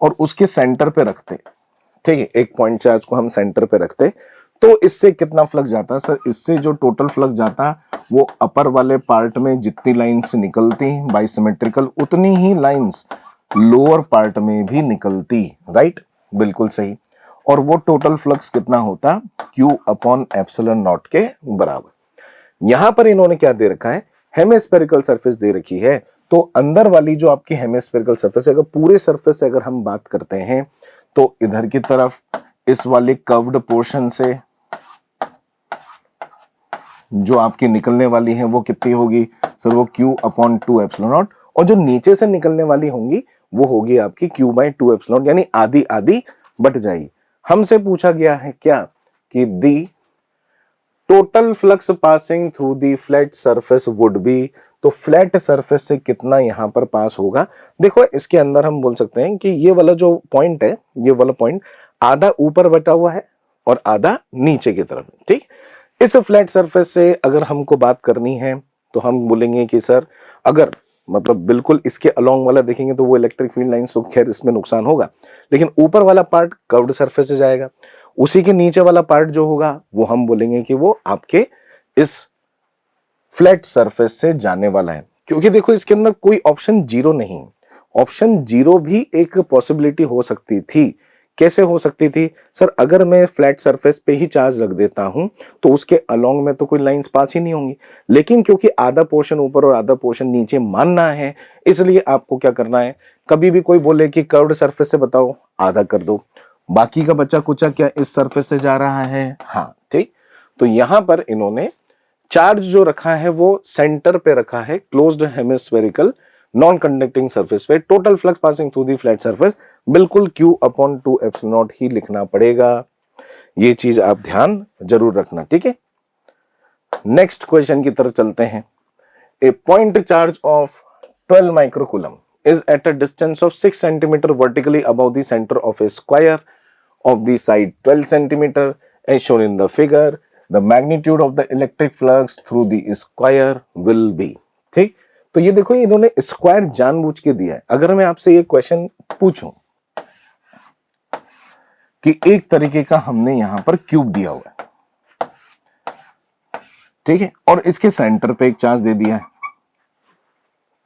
और उसके सेंटर पे रखते, ठीक है, एक पॉइंट चार्ज को हम सेंटर पे रखते, तो इससे कितना फ्लक्स जाता सर? इससे जो टोटल फ्लक्स जाता वो अपर वाले पार्ट में जितनी लाइंस निकलती बाइसिमेट्रिकल, उतनी ही लाइंस लोअर पार्ट में भी निकलती, राइट? बिल्कुल सही। और वो टोटल फ्लक्स कितना होता? Q अपॉन एप्सिलॉन नॉट के बराबर। यहां पर इन्होंने क्या दे रखा है? हेमिस्फेरिकल सरफेस दे रखी है। तो अंदर वाली जो आपकी हेमिस्फेरिकल सरफेस है, अगर पूरे सरफेस से अगर हम बात करते हैं तो इधर की तरफ इस वाले कर्व्ड पोर्शन से जो आपकी निकलने वाली है वो कितनी होगी सर? वो Q अपॉन 2 एप्सिलॉन नॉट। और जो नीचे से निकलने वाली होंगी वो होगी आपकी Q बाई 2 एप्सिलॉन, यानी आधी आधी बट जाएगी। हमसे पूछा गया है क्या कि दी total flux passing through the flat surface would be, तो फ्लैट सरफेस से कितना यहां पर पास होगा? देखो इसके अंदर हम बोल सकते हैं कि ये वाला जो पॉइंट है, ये वाला पॉइंट आधा ऊपर बटा हुआ है और आधा नीचे की तरफ, ठीक? इस फ्लैट सरफेस से अगर हमको बात करनी है तो हम बोलेंगे कि सर अगर मतलब बिल्कुल इसके अलोंग वाला देखेंगे तो वो इलेक्ट्रिक फील्ड लाइन तो खैर इसमें नुकसान होगा, लेकिन ऊपर वाला पार्ट कर्व्ड सरफेस से जाएगा। उसी के नीचे वाला पार्ट जो होगा वो हम बोलेंगे कि वो आपके इस फ्लैट सरफेस से जाने वाला है। क्योंकि देखो इसके अंदर कोई ऑप्शन जीरो नहीं, ऑप्शन जीरो भी एक पॉसिबिलिटी हो सकती थी। कैसे हो सकती थी सर? अगर मैं फ्लैट सरफेस पे ही चार्ज रख देता हूं तो उसके अलोंग में तो कोई लाइंस पास ही नहीं होंगी, लेकिन क्योंकि आधा पोर्शन ऊपर और आधा पोर्शन नीचे मानना है, इसलिए आपको क्या करना है, कभी भी कोई बोले कि कर्व्ड सरफेस से बताओ, आधा कर दो, बाकी का बचा कुचा क्या इस सरफेस से जा रहा है? हाँ, ठीक। तो यहां पर इन्होंने चार्ज जो रखा है वो सेंटर पे रखा है, closed hemispherical non conducting surface पे। Total flux passing through the flat surface बिल्कुल Q अपॉन 2 एप्सिलॉन नॉट ही लिखना पड़ेगा। ये चीज आप ध्यान जरूर रखना, ठीक है। नेक्स्ट क्वेश्चन की तरफ चलते हैं। A point charge of 12 microcoulomb is at a distance of 6 centimeter vertically above the center of a square of the side 12 centimeter as shown in the figure. The magnitude of the electric flux through the square will be, ठीक। तो ये देखो इन्होंने square जानबूझ के दिया है। अगर मैं आपसे ये क्वेश्चन पूछूं कि एक तरीके का हमने यहां पर क्यूब दिया हुआ है, ठीक है, और इसके सेंटर पे एक चार्ज दे दिया है,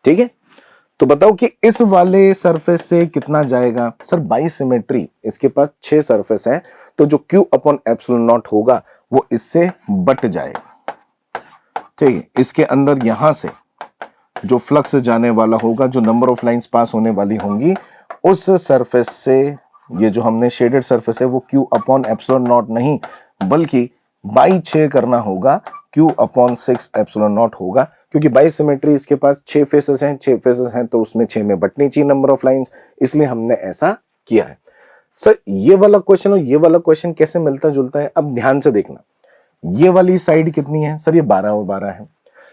ठीक है, तो बताओ कि इस वाले सरफेस से कितना जाएगा सर? बाई सिमेट्री, इसके पास 6 सरफेस है, तो जो Q अपॉन एप्सिलॉन नॉट होगा वो इससे बट जाएगा, ठीक है। इसके अंदर यहां से जो फ्लक्स जाने वाला होगा, जो नंबर ऑफ लाइंस पास होने वाली होंगी, उस सरफेस से ये जो हमने शेडेड सरफेस है वो Q अपॉन एप्सिलॉन नॉट नहीं बल्कि बाई 6 करना होगा, Q अपॉन 6 एप्सिलॉन नॉट होगा, क्योंकि बाई सिमेट्री इसके पास 6 फेसेस हैं, 6 फेसेस हैं तो उसमें 6 में बटनी चाहिए नंबर ऑफ लाइंस, इसलिए हमने ऐसा किया है। सर ये वाला क्वेश्चन और ये वाला क्वेश्चन कैसे मिलता जुलता है? अब ध्यान से देखना, ये वाली साइड कितनी है सर? ये 12 और 12 है।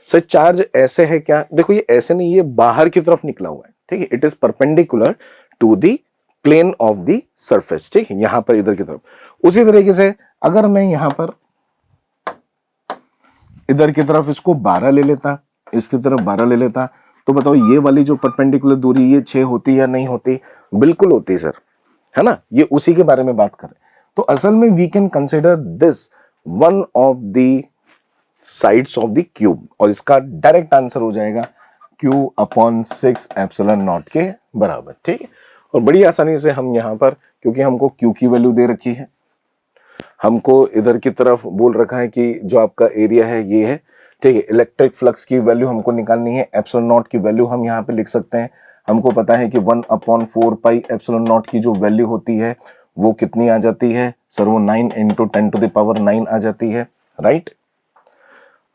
सर चार्ज ऐसे है क्या? देखो ये ऐसे नहीं, ये बाहर की तरफ निकला हुआ है, ठीक है, it is perpendicular to the plane of the surface, ठीक है, यहां पर इधर की तरफ। उसी तरीके से अगर मैं यहां पर इधर की तरफ इसको 12 ले लेता, इसकी तरफ 12 ले लेता, तो बताओ ये वाली जो परपेंडिकुलर दूरी ये 6 होती या नहीं होती? बिल्कुल होती सर, है ना, ये उसी के बारे में बात कर रहे हैं। तो असल में we can consider this one of the sides of the cube, और इसका डायरेक्ट आंसर हो जाएगा Q अपॉन 6 एप्सिलॉन नॉट के बराबर, ठीक है। और बड़ी आसानी से हम यहां पर, क्योंकि हमको Q की वैल्यू दे रखी है, हमको इधर की तरफ बोल रखा है कि जो आपका एरिया है ये है, ठीक है, इलेक्ट्रिक फ्लक्स की वैल्यू हमको निकालनी है, एप्सिलॉन नॉट की वैल्यू हम यहाँ पे लिख सकते हैं। हमको पता है कि 1 अपॉन 4 पाई एप्सिलॉन नॉट की जो वैल्यू होती है वो कितनी आ जाती है सर? वो 9 इंटू 10 टू द पावर 9 आ जाती है, राइट।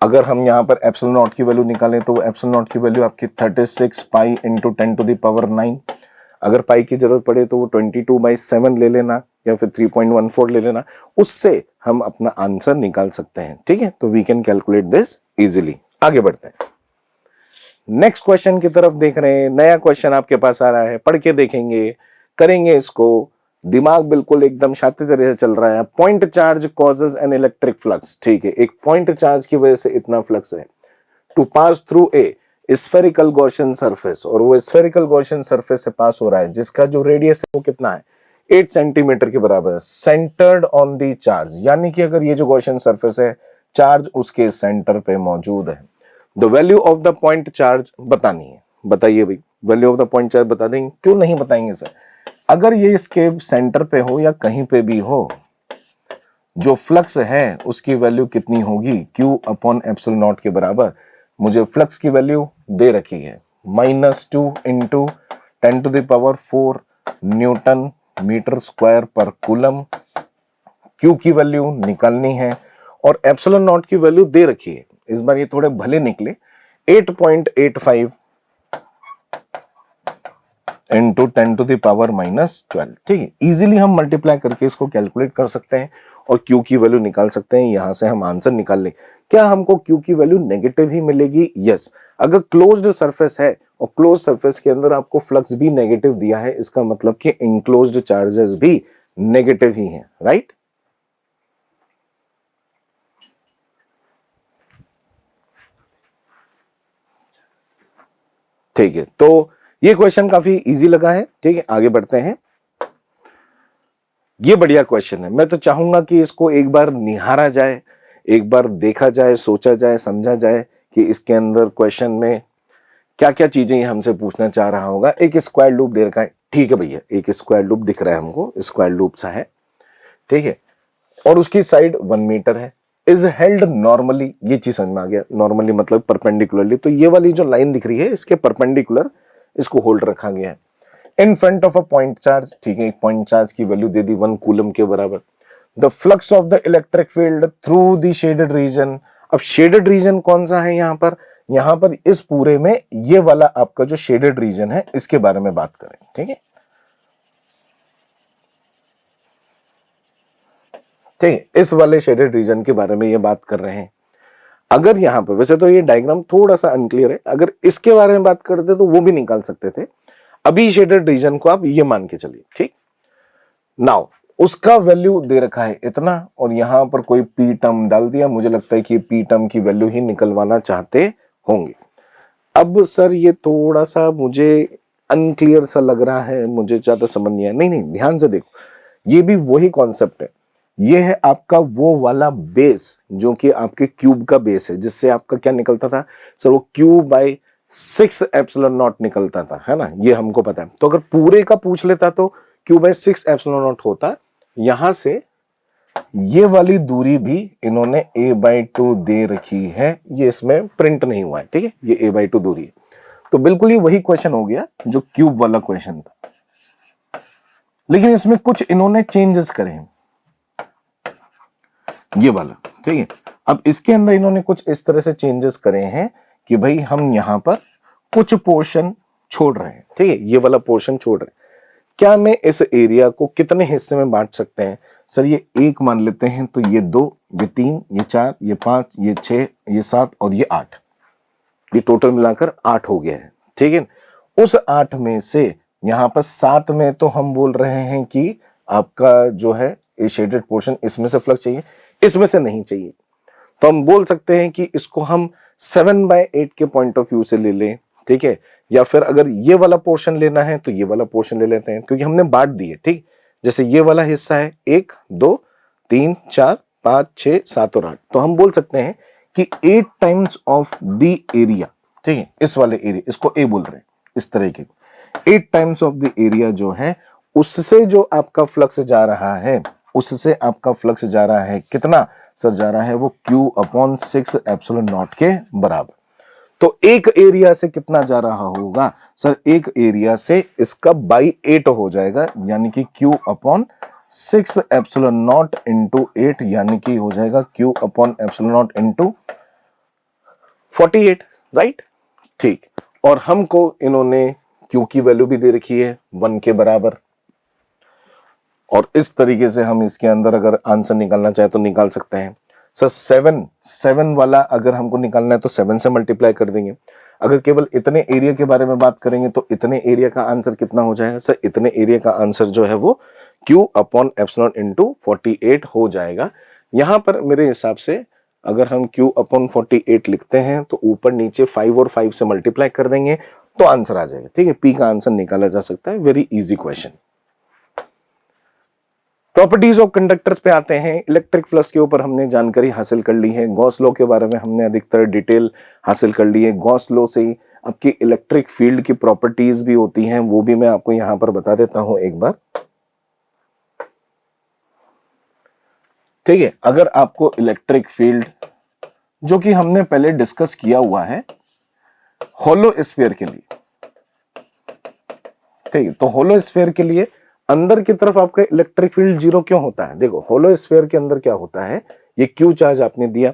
अगर हम यहाँ पर एप्सिलॉन नॉट की वैल्यू निकालें तो एप्सिलॉन नॉट की वैल्यू आपकी 36 pi into 10 to the power 9। अगर पाई की जरूरत पड़े तो वो 22/7 ले लेना या फिर 3.14 ले लेना, उससे हम अपना आंसर निकाल सकते हैं, ठीक है। तो we can calculate this easily. आगे बढ़ते हैं। नेक्स्ट क्वेश्चन की तरफ देख रहे हैं, नया क्वेश्चन आपके पास आ रहा है, पढ़ के देखेंगे, करेंगे इसको, दिमाग बिल्कुल एकदम शांति तरह से चल रहा है। Point charge causes an electric flux, ठीक है, एक पॉइंट चार्ज की वजह से इतना फ्लक्स है to pass through a spherical Gaussian surface, और वो स्फेरिकल गॉसियन सरफेस से पास हो रहा है जिसका जो रेडियस है वो कितना है 8 सेंटीमीटर के बराबर है, सेंटर्ड ऑन दी चार्ज, यानी कि अगर ये जो गॉसियन सरफेस है चार्ज उसके सेंटर पे मौजूद है। The value of the point charge बतानी है, बताइए भाई, value of the point charge बता देंगे, क्यों नहीं बताएंगे सर? अगर ये इसके सेंटर पे हो या कहीं पे भी हो, जो फ्लक्स है उसकी वैल्यू कितनी होगी, Q अपॉन एप्सिलॉन नॉट के बराबर। मुझे फ्लक्स की वैल्यू दे रखी है -2 इंटू 10⁴ न्यूटन मीटर स्क्वायर पर कूलम। Q की वैल्यू निकालनी है और एप्सिलॉन नॉट की वैल्यू दे रखी है। इस बार ये थोड़े भले निकले, 8.85 इंटू 10⁻⁻12, ठीक है। इजीली हम मल्टीप्लाई करके इसको कैलकुलेट कर सकते हैं और Q की वैल्यू निकाल सकते हैं, यहां से हम आंसर निकाल लें। क्या हमको Q की वैल्यू नेगेटिव ही मिलेगी? यस। अगर क्लोज्ड सरफेस है और क्लोज सरफेस के अंदर आपको फ्लक्स भी नेगेटिव दिया है, इसका मतलब कि इंक्लोज्ड चार्जेस भी नेगेटिव ही हैं, राइट? ठीक है, तो ये क्वेश्चन काफी इजी लगा है, ठीक है। आगे बढ़ते हैं, ये बढ़िया क्वेश्चन है। मैं तो चाहूंगा कि इसको एक बार निहारा जाए, एक बार देखा जाए, सोचा जाए, समझा जाए कि इसके अंदर क्वेश्चन में क्या क्या चीजें हमसे पूछना चाह रहा होगा। एक स्क्वायर लूप दे रखा है, ठीक है भैया, एक स्क्वायर लूप दिख रहा है हमको, स्क्वायर लूप सा है, ठीक है, और उसकी साइड 1 मीटर है। इज हेल्ड नॉर्मली, ये चीज समझ में आ गया, नॉर्मली मतलब परपेंडिकुलरली, तो ये वाली जो लाइन दिख रही है इसके परपेंडिकुलर इसको होल्ड रखा गया है in front of a point charge, ठीक है। एक पॉइंट चार्ज की वैल्यू दे दी 1 कूलम के बराबर। The flux of the electric field through the shaded region. अब शेडेड रीजन कौन सा है यहां पर? यहां पर इस पूरे में ये वाला आपका जो शेडेड रीजन है इसके बारे में बात करें, ठीक है, ठीक है, इस वाले शेडेड रीजन के बारे में ये बात कर रहे हैं। अगर यहां पर, वैसे तो ये डायग्राम थोड़ा सा अनक्लियर है, अगर इसके बारे में बात करते तो वो भी निकाल सकते थे। अभी शेडेड रीजन को आप ये मान के चलिए, ठीक। नाउ उसका वैल्यू दे रखा है इतना, और यहां पर कोई पी टर्म डाल दिया। मुझे लगता है कि पी टर्म की वैल्यू ही निकलवाना चाहते होंगे। अब सर ये थोड़ा सा मुझे अनक्लियर सा लग रहा है, मुझे ज्यादा समझ नहीं आया। नहीं नहीं, ध्यान से देखो, ये भी वही कॉन्सेप्ट है। ये है आपका वो वाला बेस जो कि आपके क्यूब का बेस है, जिससे आपका क्या निकलता था सर, वो Q/6 एप्सिलॉन नॉट निकलता था, है ना, ये हमको पता है। तो अगर पूरे का पूछ लेता तो Q/6 एप्सिलॉन नॉट होता। यहां से ये वाली दूरी भी इन्होंने a/2 दे रखी है, ये इसमें प्रिंट नहीं हुआ है, ठीक है, ये a/2 दूरी है। तो बिल्कुल ही वही क्वेश्चन हो गया जो क्यूब वाला क्वेश्चन था, लेकिन इसमें कुछ इन्होंने चेंजेस करे हैं, ये वाला, ठीक है। अब इसके अंदर इन्होंने कुछ इस तरह से चेंजेस करे हैं कि भाई हम यहां पर कुछ पोर्शन छोड़ रहे हैं, ठीक है, ये वाला पोर्शन छोड़ रहे हैं। क्या मैं इस एरिया को कितने हिस्से में बांट सकते हैं सर? ये 1 मान लेते हैं, तो ये 2, ये 3, ये 4, ये 5, ये 6, ये 7 और ये 8, ये टोटल मिलाकर 8 हो गया है, ठीक है। उस 8 में से यहां पर 7 में तो हम बोल रहे हैं कि आपका जो है ये शेडेड पोर्शन, इसमें से फ्लक्स चाहिए, इसमें से नहीं चाहिए। तो हम बोल सकते हैं कि इसको हम 7/8 के पॉइंट ऑफ व्यू से ले लें, ठीक है, या फिर अगर ये वाला पोर्शन लेना है तो ये वाला पोर्शन ले लेते हैं, क्योंकि हमने बांट दी है, ठीक। जैसे ये वाला हिस्सा है 1, 2, 3, 4, 5, 6, 7 और 8, तो हम बोल सकते हैं कि 8 टाइम्स ऑफ द एरिया, ठीक है, इस वाले एरिया, इसको ए बोल रहे हैं, इस तरह के 8 टाइम्स ऑफ द एरिया जो है, उससे जो आपका फ्लक्स जा रहा है, उससे आपका फ्लक्स जा रहा है कितना सर? जा रहा है वो Q/6 एप्सिलॉन नॉट के बराबर। तो एक एरिया से कितना जा रहा होगा सर? एक एरिया से इसका बाई 8 हो जाएगा, यानी कि Q/6 एप्सिलॉन नॉट इंटू 8, यानी कि हो जाएगा Q/एप्सिलॉन नॉट इंटू 48, राइट, ठीक। और हमको इन्होंने Q की वैल्यू भी दे रखी है 1 के बराबर, और इस तरीके से हम इसके अंदर अगर आंसर निकालना चाहे तो निकाल सकते हैं। सर 7 वाला अगर हमको निकालना है तो 7 से मल्टीप्लाई कर देंगे। अगर केवल इतने एरिया के बारे में बात करेंगे तो इतने एरिया का आंसर कितना हो जाएगा सर? इतने एरिया का आंसर जो है वो Q अपॉन एप्सिलॉन इंटू 48 हो जाएगा। यहां पर मेरे हिसाब से अगर हम Q अपॉन 48 लिखते हैं तो ऊपर नीचे 5 और 5 से मल्टीप्लाई कर देंगे तो आंसर आ जाएगा। ठीक है, P का आंसर निकाला जा सकता है। Very easy question. Properties of conductors पे आते हैं। इलेक्ट्रिक फ्लक्स के ऊपर हमने जानकारी हासिल कर ली है। गॉस लॉ के बारे में हमने अधिकतर डिटेल हासिल कर ली है। गॉस लॉ से ही आपकी इलेक्ट्रिक फील्ड की प्रॉपर्टीज भी होती हैं, वो भी मैं आपको यहां पर बता देता हूं एक बार। ठीक है, अगर आपको इलेक्ट्रिक फील्ड जो कि हमने पहले डिस्कस किया हुआ है होलो स्फीयर के लिए, ठीक है, तो होलो स्फीयर के लिए अंदर की तरफ आपका इलेक्ट्रिक फील्ड जीरो क्यों होता है? देखो होलो स्फीयर के अंदर क्या होता है, ये क्यू चार्ज आपने दिया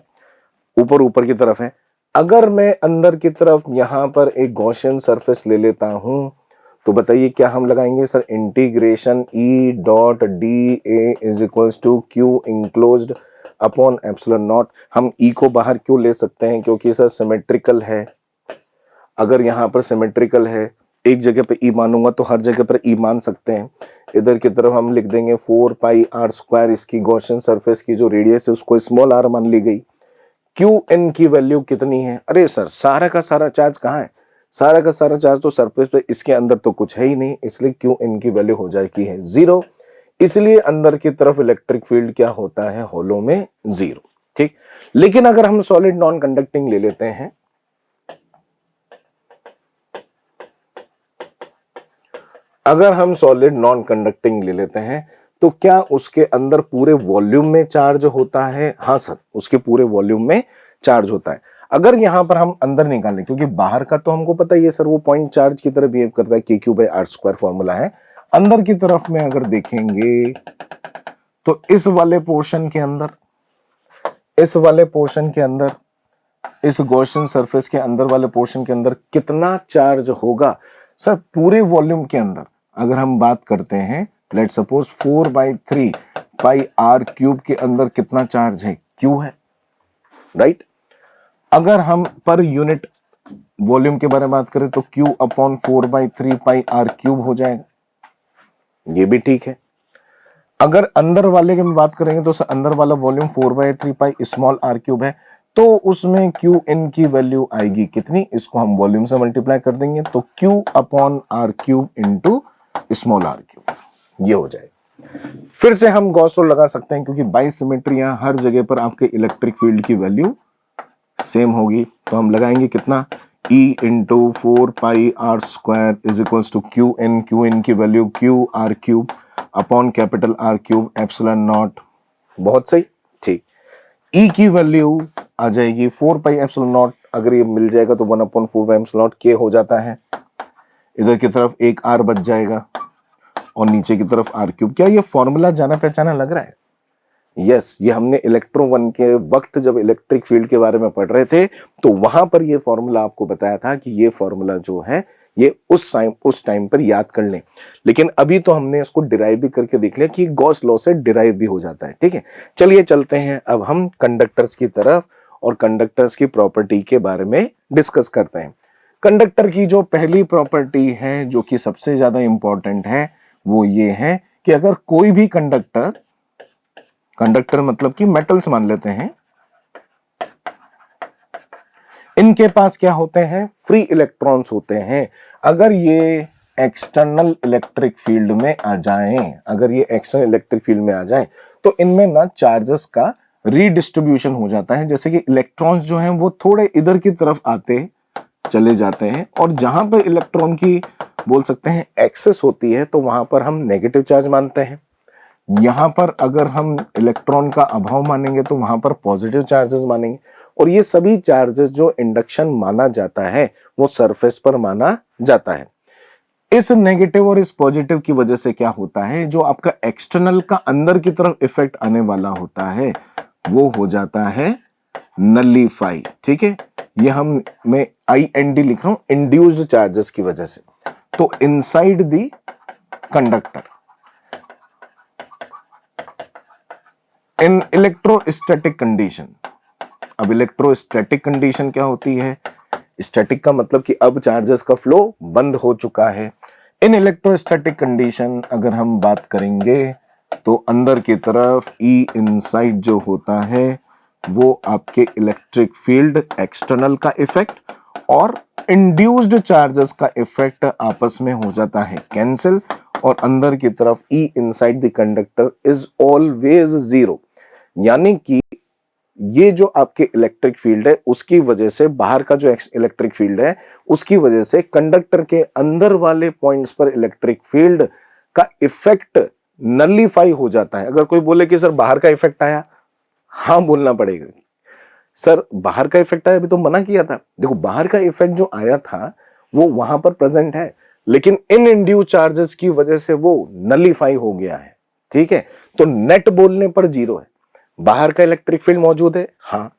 ऊपर की तरफ है। अगर मैं अंदर की तरफ यहां पर एक गॉसियन सरफेस ले लेता हूं तो बताइए क्या हम लगाएंगे sir? Integration E dot d A is equals to q enclosed upon epsilon naught. हम ई को बाहर क्यों ले सकते हैं? क्योंकि सर सिमेट्रिकल है। अगर यहां पर सिमेट्रिकल है, एक जगह पे ई मानूंगा तो हर जगह पर ई मान सकते हैं। इधर की तरफ हम लिख देंगे 4 पाई आर स्क्वायर। इसकी गॉसियन सरफेस की जो रेडियस है उसको स्मॉल आर मान ली गई। क्यू एन की वैल्यू कितनी है? अरे सर सारा का सारा चार्ज कहाँ है? सारा का सारा चार्ज तो सरफेस पे, इसके अंदर तो कुछ है ही नहीं, इसलिए क्यू एन की वैल्यू हो जाएगी है 0। इसलिए अंदर की तरफ इलेक्ट्रिक फील्ड क्या होता है होलो में? 0। ठीक, लेकिन अगर हम सॉलिड नॉन कंडक्टिंग ले लेते हैं, अगर हम सॉलिड नॉन कंडक्टिंग ले लेते हैं तो क्या उसके अंदर पूरे वॉल्यूम में चार्ज होता है? हाँ सर, उसके पूरे वॉल्यूम में चार्ज होता है। अगर यहां पर हम अंदर निकालें, क्योंकि बाहर का तो हमको पता ही है सर वो पॉइंट चार्ज की तरह बिहेव करता है, KQ by r square formula है। अंदर की तरफ में अगर देखेंगे तो इस वाले पोर्शन के अंदर, इस वाले पोर्शन के अंदर, इस गॉसियन सरफेस के अंदर वाले पोर्शन के अंदर कितना चार्ज होगा सर? पूरे वॉल्यूम के अंदर अगर हम बात करते हैं, let suppose 4/3 pi r cube के अंदर कितना चार्ज है? क्यू है, राइट। अगर हम पर यूनिट वॉल्यूम के बारे में बात करें तो q upon 4/3 pi r cube हो जाएगा, ये भी ठीक है। अगर अंदर वाले की बात करेंगे तो अंदर वाला volume 4/3 pi small r cube है, तो उसमें क्यू एन की वैल्यू आएगी कितनी? इसको हम वॉल्यूम से मल्टीप्लाई कर देंगे तो q upon r cube into small r cube, ये हो जाएगा। फिर से हम गॉस लॉ लगा सकते हैं, क्योंकि बाई सिमेट्री यहां हर जगह पर आपके इलेक्ट्रिक फील्ड की वैल्यू सेम होगी। तो हम लगाएंगे कितना? E into 4 pi R square is equals to Q N की value Q R cube upon capital R cube epsilon naught. बहुत सही, ठीक। E की वैल्यू आ जाएगी 4 पाई एप्सिलॉन नॉट। अगर ये मिल जाएगा तो 1/4 पाई एप्सिलॉन नॉट के हो जाता है। इधर की तरफ एक आर बच जाएगा और नीचे की तरफ आर क्यूब। क्या ये फॉर्मूला जाना पहचाना लग रहा है? यस, ये हमने इलेक्ट्रो 1 के वक्त जब इलेक्ट्रिक फील्ड के बारे में पढ़ रहे थे तो वहां पर ये फॉर्मूला आपको बताया था कि ये फॉर्मूला जो है ये उस टाइम पर याद कर लें। लेकिन अभी तो हमने इसको डिराइव भी करके देख लिया कि गॉस लॉ से डिराइव भी हो जाता है। ठीक है, चलिए चलते हैं अब हम कंडक्टर्स की तरफ और कंडक्टर्स की प्रॉपर्टी के बारे में डिस्कस करते हैं। कंडक्टर की जो पहली प्रॉपर्टी है जो कि सबसे ज्यादा इंपॉर्टेंट है वो ये है कि अगर कोई भी कंडक्टर, कंडक्टर मतलब कि मेटल्स मान लेते हैं, इनके पास क्या होते हैं? फ्री इलेक्ट्रॉन्स होते हैं। अगर ये एक्सटर्नल इलेक्ट्रिक फील्ड में आ जाएं, अगर ये एक्सटर्नल इलेक्ट्रिक फील्ड में आ जाएं तो इनमें ना चार्जेस का रीडिस्ट्रीब्यूशन हो जाता है। जैसे कि इलेक्ट्रॉन्स जो हैं वो थोड़े इधर की तरफ आते चले जाते हैं और जहां पर इलेक्ट्रॉन की बोल सकते हैं एक्सेस होती है तो वहां पर हम नेगेटिव चार्ज मानते हैं। यहां पर अगर हम इलेक्ट्रॉन का अभाव मानेंगे तो वहां पर पॉजिटिव चार्जेस मानेंगे। और ये सभी चार्जेस जो इंडक्शन माना जाता है वो सरफेस पर माना जाता है। इस नेगेटिव और इस पॉजिटिव की वजह से क्या होता है, जो आपका एक्सटर्नल का अंदर की तरफ इफेक्ट आने वाला होता है वो हो जाता है नलीफाई। ठीक है, ये हम मैं IND लिख रहा हूं इंड्यूस्ड चार्जेस की वजह से। तो inside the conductor in electrostatic condition. अब इलेक्ट्रोस्टैटिक कंडीशन क्या होती है? स्टैटिक का मतलब कि अब चार्जेस का फ्लो बंद हो चुका है। इन इलेक्ट्रोस्टैटिक कंडीशन अगर हम बात करेंगे तो अंदर की तरफ ई इनसाइड जो होता है वो आपके इलेक्ट्रिक फील्ड एक्सटर्नल का इफेक्ट और इंड्यूस्ड चार्जेस का इफेक्ट आपस में हो जाता है कैंसिल, और अंदर की तरफ E inside the conductor is always zero. यानी कि ये जो आपके इलेक्ट्रिक फील्ड है उसकी वजह से, बाहर का जो इलेक्ट्रिक फील्ड है उसकी वजह से कंडक्टर के अंदर वाले पॉइंट्स पर इलेक्ट्रिक फील्ड का इफेक्ट नलीफाई हो जाता है। अगर कोई बोले कि सर बाहर का इफेक्ट आया, हाँ बोलना पड़ेगा। सर बाहर का इफेक्ट आया, अभी तो मना किया था। देखो बाहर का इफेक्ट जो आया था वो वहां पर प्रेजेंट है, लेकिन इन इंड्यूस चार्जेस की वजह से वो नलीफाई हो गया है। ठीक है, तो नेट बोलने पर जीरो है। बाहर का इलेक्ट्रिक फील्ड मौजूद है, हाँ।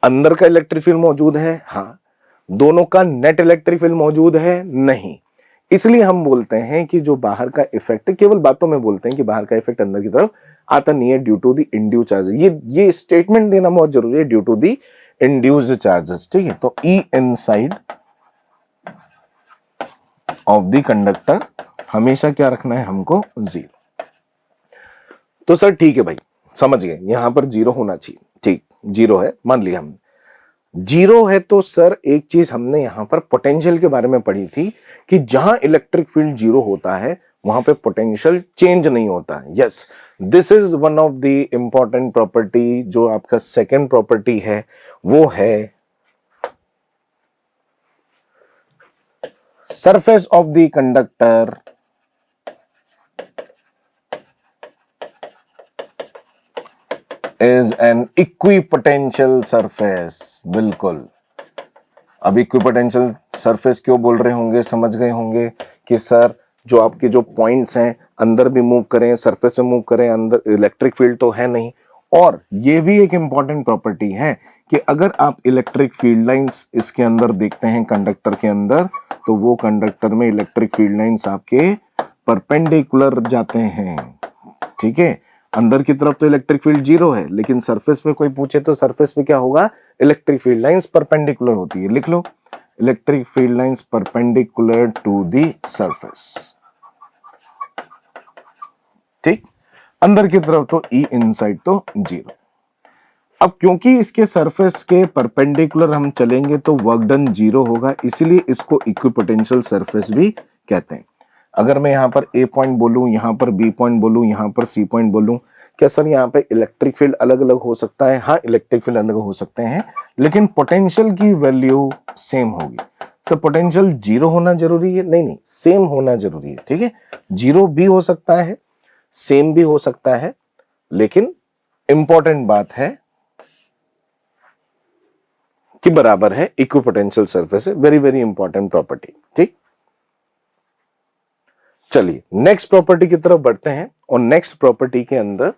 अंदर का इलेक्ट्रिक फील्ड मौजूद है, हाँ। दोनों का नेट इलेक्ट्रिक फील्ड मौजूद है, नहीं। इसलिए हम बोलते हैं कि जो बाहर का इफेक्ट, केवल बातों में बोलते हैं कि बाहर का इफेक्ट अंदर की तरफ आता नहीं है due to the induce charges. ये स्टेटमेंट देना बहुत जरूरी है, due to the induced charges. ठीक है, तो E inside of the conductor हमेशा क्या रखना है हमको, जीरो। तो सर ठीक है भाई, समझ गए, यहां पर जीरो होना चाहिए। ठीक, जीरो है, मान लिया हमने जीरो है। तो सर एक चीज हमने यहां पर पोटेंशियल के बारे में पढ़ी थी कि जहां इलेक्ट्रिक फील्ड जीरो होता है वहां पे पोटेंशियल चेंज नहीं होता। Yes, this is one of the important property. जो आपका सेकेंड प्रॉपर्टी है वो है surface of the conductor is an equipotential surface. बिल्कुल, अब इक्विपोटेंशियल सरफेस क्यों बोल रहे होंगे, समझ गए होंगे कि सर जो आपके जो पॉइंट्स हैं अंदर भी मूव करें, सरफेस में मूव करें, अंदर इलेक्ट्रिक फील्ड तो है नहीं। और ये भी एक इंपॉर्टेंट प्रॉपर्टी है कि अगर आप इलेक्ट्रिक फील्ड लाइंस इसके अंदर देखते हैं कंडक्टर के अंदर, तो वो कंडक्टर में इलेक्ट्रिक फील्ड लाइंस आपके परपेंडिकुलर जाते हैं। ठीक है, अंदर की तरफ तो इलेक्ट्रिक फील्ड जीरो है, लेकिन सरफेस पे कोई पूछे तो सरफेस पे क्या होगा, इलेक्ट्रिक फील्ड लाइंस परपेंडिकुलर होती है। लिख लो, electric field lines perpendicular to the surface. ठीक, अंदर की तरफ तो ई इनसाइड तो जीरो। अब क्योंकि इसके सरफेस के परपेंडिकुलर हम चलेंगे तो वर्क डन जीरो होगा, इसीलिए इसको इक्विपोटेंशियल सरफेस भी कहते हैं। अगर मैं यहां पर ए पॉइंट बोलूं, यहां पर बी पॉइंट बोलूं, यहां पर सी पॉइंट बोलूं, क्या सर यहां पे इलेक्ट्रिक फील्ड अलग अलग हो सकता है? हाँ, इलेक्ट्रिक फील्ड अलग हो सकते हैं, लेकिन पोटेंशियल की वैल्यू सेम होगी। सर पोटेंशियल जीरो होना जरूरी है? नहीं, सेम होना जरूरी है। ठीक है, जीरो भी हो सकता है, सेम भी हो सकता है, लेकिन इंपॉर्टेंट बात है कि बराबर है, इक्विपोटेंशियल सरफेस है। Very very important property. ठीक, चलिए नेक्स्ट प्रॉपर्टी की तरफ बढ़ते हैं। और नेक्स्ट प्रॉपर्टी के अंदर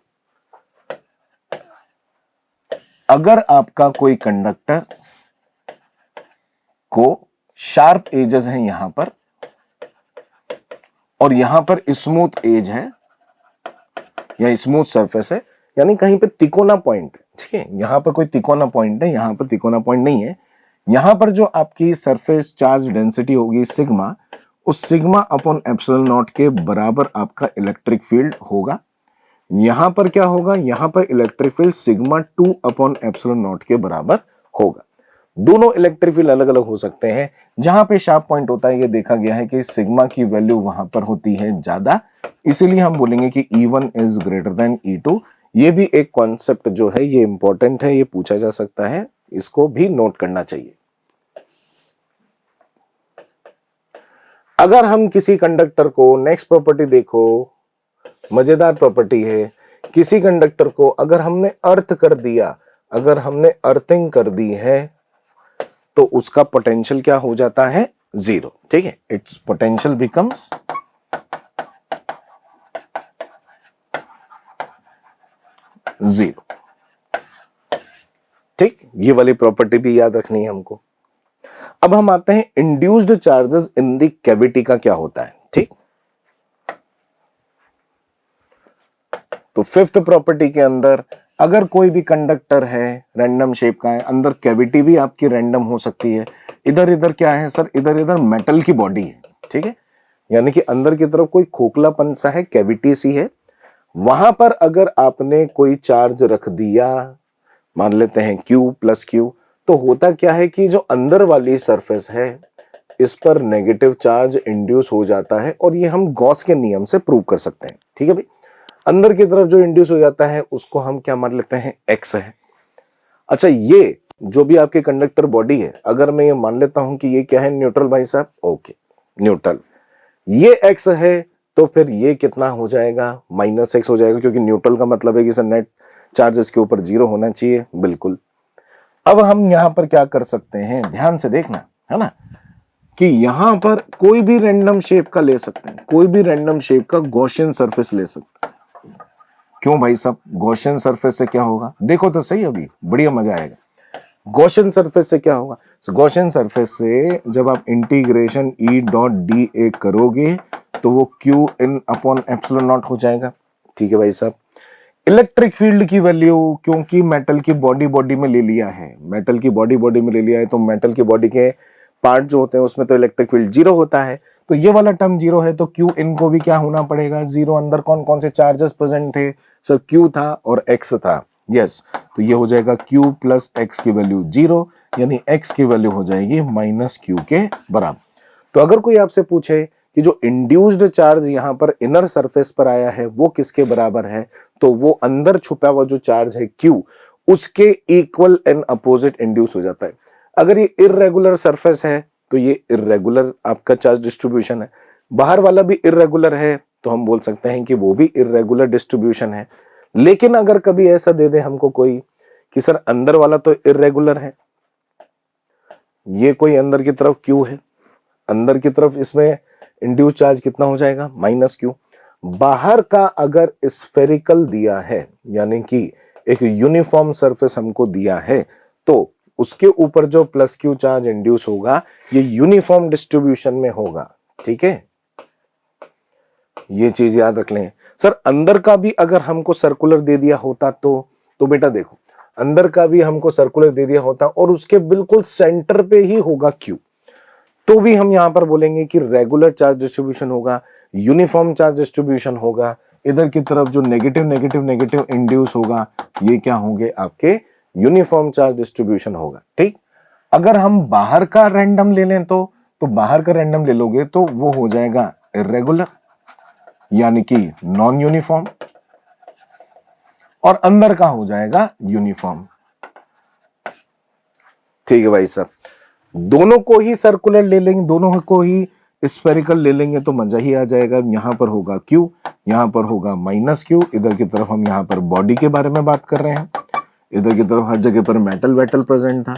अगर आपका कोई कंडक्टर को शार्प एजेस हैं यहां पर, और यहां पर स्मूथ एज है या स्मूथ सरफेस है, यानी कहीं पे तिकोना पॉइंट, ठीक है, यहां पर कोई तिकोना पॉइंट है, यहां पर तिकोना पॉइंट नहीं है। यहां पर जो आपकी सरफेस चार्ज डेंसिटी होगी सिग्मा, उस सिग्मा अपॉन एप्सिलॉन नॉट के बराबर आपका इलेक्ट्रिक फील्ड होगा। यहां पर क्या होगा, यहां पर electric field sigma 2 upon epsilon not के बराबर होगा। दोनों इलेक्ट्रिक फील्ड अलग अलग हो सकते हैं। जहां पे शार्प पॉइंट होता है, ये देखा गया है कि सिग्मा की वैल्यू वहां पर होती है ज्यादा, इसीलिए हम बोलेंगे कि E1 is greater than E2। ये भी एक कॉन्सेप्ट जो है ये इंपॉर्टेंट है, ये पूछा जा सकता है, इसको भी नोट करना चाहिए। अगर हम किसी कंडक्टर को, नेक्स्ट प्रॉपर्टी देखो, मजेदार प्रॉपर्टी है, किसी कंडक्टर को अगर हमने अर्थ कर दिया, अगर हमने अर्थिंग कर दी है, तो उसका पोटेंशियल क्या हो जाता है, जीरो। ठीक है, इट्स पोटेंशियल बिकम्स जीरो। ठीक, ये वाली प्रॉपर्टी भी याद रखनी है हमको। अब हम आते हैं induced charges in the cavity का क्या होता है। ठीक, तो फिफ्थ प्रॉपर्टी के अंदर अगर कोई भी कंडक्टर है, रैंडम शेप का है, अंदर कैविटी भी आपकी रैंडम हो सकती है, इधर इधर क्या है सर, इधर इधर मेटल की बॉडी है, ठीक है, यानी कि अंदर की तरफ कोई खोखलापन सा है, कैविटी सी है, वहां पर अगर आपने कोई चार्ज रख दिया, मान लेते हैं Q प्लस Q, तो होता क्या है कि जो अंदर वाली सरफेस है इस पर नेगेटिव चार्ज इंड्यूस हो जाता है, और ये हम गॉस के नियम से प्रूव कर सकते हैं, ठीक है भाई। अंदर की तरफ जो इंड्यूस हो जाता है उसको हम क्या मान लेते हैं, X है। अच्छा, ये जो भी आपके कंडक्टर बॉडी है, अगर मैं ये मान लेता हूं कि ये क्या है, न्यूट्रल भाई साहब, ओके न्यूट्रल, ये X है, तो फिर ये कितना हो जाएगा, -X हो जाएगा, क्योंकि न्यूट्रल का मतलब है कि सर नेट चार्ज इसके ऊपर 0 होना चाहिए, बिल्कुल। अब हम यहां पर क्या कर सकते हैं, ध्यान से देखना, है ना, कि यहां पर कोई भी रैंडम शेप का ले सकते हैं, कोई भी रैंडम शेप का गॉसियन सरफेस ले सकते हैं। क्यों भाई साहब, गॉसियन सरफेस से क्या होगा, देखो तो सही, अभी बढ़िया मजा आएगा। गॉसियन सरफेस से क्या होगा, गॉसियन सरफेस से जब आप इंटीग्रेशन E डॉट डी ए करोगे तो वो Q in upon epsilon not हो जाएगा, ठीक है भाई साहब। इलेक्ट्रिक फील्ड की वैल्यू, क्योंकि मेटल की बॉडी में ले लिया है, मेटल की बॉडी में ले लिया है, तो मेटल की बॉडी के पार्ट जो होते हैं उसमें तो इलेक्ट्रिक फील्ड 0 होता है, तो ये वाला टर्म 0 है, तो Q इन को भी क्या होना पड़ेगा, 0। अंदर कौन कौन से चार्जेस प्रेजेंट थे सर, Q था और X था, यस, तो ये हो जाएगा Q प्लस X की वैल्यू 0, यानी X की वैल्यू हो जाएगी -Q के बराबर। तो अगर कोई आपसे पूछे कि जो इंड्यूस्ड चार्ज यहाँ पर इनर सरफेस पर आया है वो किसके बराबर है, तो वो अंदर छुपा हुआ जो चार्ज है Q, उसके इक्वल एंड अपोजिट इंड्यूस हो जाता है। अगर ये इर्रेगुलर सरफेस है तो ये इर्रेगुलर आपका चार्ज डिस्ट्रीब्यूशन है, बाहर वाला भी इर्रेगुलर है तो हम बोल सकते हैं कि वो भी इर्रेगुलर डिस्ट्रीब्यूशन है। लेकिन अगर कभी ऐसा दे दे हमको कोई कि सर अंदर वाला तो इर्रेगुलर है, ये कोई अंदर की तरफ Q है, अंदर की तरफ इसमें इंड्यूस चार्ज कितना हो जाएगा, -Q। बाहर का अगर स्फेरिकल दिया है, यानी कि एक यूनिफॉर्म सरफेस हमको दिया है, तो उसके ऊपर जो +Q चार्ज इंड्यूस होगा ये यूनिफॉर्म डिस्ट्रीब्यूशन में होगा, ठीक है, ये चीज याद रख लें। सर अंदर का भी अगर हमको सर्कुलर दे दिया होता तो बेटा देखो, अंदर का भी हमको सर्कुलर दे दिया होता और उसके बिल्कुल सेंटर पे ही होगा Q, तो भी हम यहां पर बोलेंगे कि रेगुलर चार्ज डिस्ट्रीब्यूशन होगा, यूनिफॉर्म चार्ज डिस्ट्रीब्यूशन होगा। इधर की तरफ जो नेगेटिव नेगेटिव नेगेटिव इंड्यूस होगा ये क्या होंगे, आपके यूनिफॉर्म चार्ज डिस्ट्रीब्यूशन होगा, ठीक। अगर हम बाहर का रैंडम ले लें तो बाहर का रैंडम ले लोगे तो वो हो जाएगा इर्रेगुलर, यानी कि नॉन यूनिफॉर्म, और अंदर का हो जाएगा यूनिफॉर्म, ठीक है भाई साहब। दोनों को ही सर्कुलर ले लेंगे, दोनों को ही स्फेरिकल ले लेंगे तो मजा ही आ जाएगा। यहां पर होगा Q, यहां पर होगा -Q, इधर की तरफ हम यहां पर बॉडी के बारे में बात कर रहे हैं, इधर की तरफ हर जगह पर मेटल वेटल प्रेजेंट था।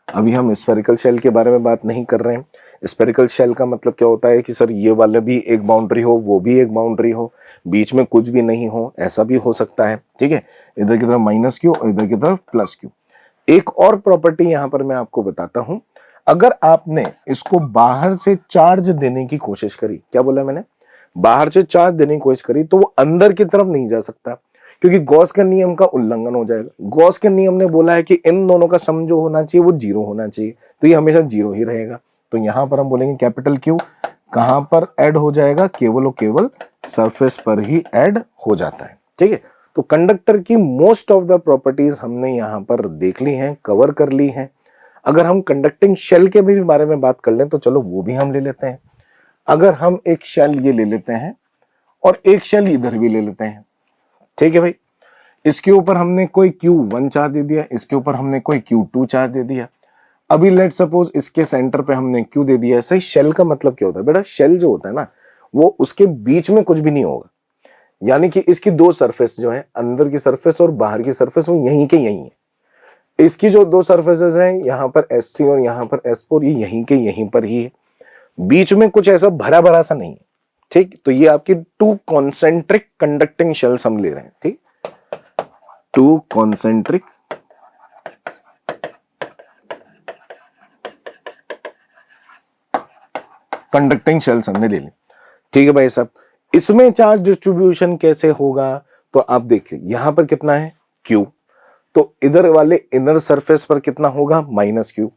अभी हम स्फेरिकल शेल के बारे में बात नहीं कर रहे हैं। स्फेरिकल शेल का मतलब क्या होता है कि सर ये वाला भी एक बाउंड्री हो, वो भी एक बाउंड्री हो, बीच में कुछ भी नहीं हो, ऐसा भी हो सकता है, ठीक है। इधर की तरफ -Q और इधर की तरफ +Q। एक और प्रॉपर्टी यहां पर मैं आपको बताता हूं, अगर आपने इसको बाहर से चार्ज देने की कोशिश करी, क्या बोला मैंने, बाहर से चार्ज देने की कोशिश करी, तो वो अंदर की तरफ नहीं जा सकता, क्योंकि गॉस के नियम का उल्लंघन हो जाएगा। गॉस के नियम ने बोला है कि इन दोनों का सम जो होना चाहिए वो 0 होना चाहिए, तो ये हमेशा 0 ही रहेगा। तो यहां पर हम बोलेंगे कैपिटल Q कहां पर ऐड हो जाएगा, केवल और केवल सरफेस पर ही ऐड हो जाता है, ठीक है। तो कंडक्टर की मोस्ट ऑफ द प्रॉपर्टीज हमने यहां पर देख ली हैं, कवर कर ली हैं। अगर हम कंडक्टिंग शेल के भी बारे में बात कर लें तो चलो वो भी हम ले लेते हैं। अगर हम एक शेल ये ले लेते हैं और एक शेल इधर भी ले लेते हैं, ठीक है भाई, इसके ऊपर हमने कोई Q1 चार्ज दे दिया, इसके ऊपर हमने कोई Q2 चार्ज दे दिया। अभी लेट सपोज इसके सेंटर पे हमने Q दे दिया। सही, शेल का मतलब क्या होता है बेटा, शेल जो होता है ना वो उसके बीच में कुछ भी नहीं होगा, यानी कि इसकी दो सरफेस जो है, अंदर की सरफेस और बाहर की सरफेस, वो यहीं के यहीं है। इसकी जो दो सरफेसेस हैं, यहाँ पर SC और यहाँ पर S4, ये यहीं के यहीं पर ही है, बीच में कुछ ऐसा भरा भरा सा नहीं है, ठीक। तो ये आपकी 2 कॉन्सेंट्रिक कंडक्टिंग शेल्स हम ले रहे हैं, ठीक, 2 कॉन्सेंट्रिक कंडक्टिंग शेल्स हमने ले ली, ठीक है भाई साहब। इसमें चार्ज डिस्ट्रीब्यूशन कैसे होगा, तो आप देखिए यहां पर कितना है Q, तो इधर वाले इनर सरफेस पर कितना होगा -Q,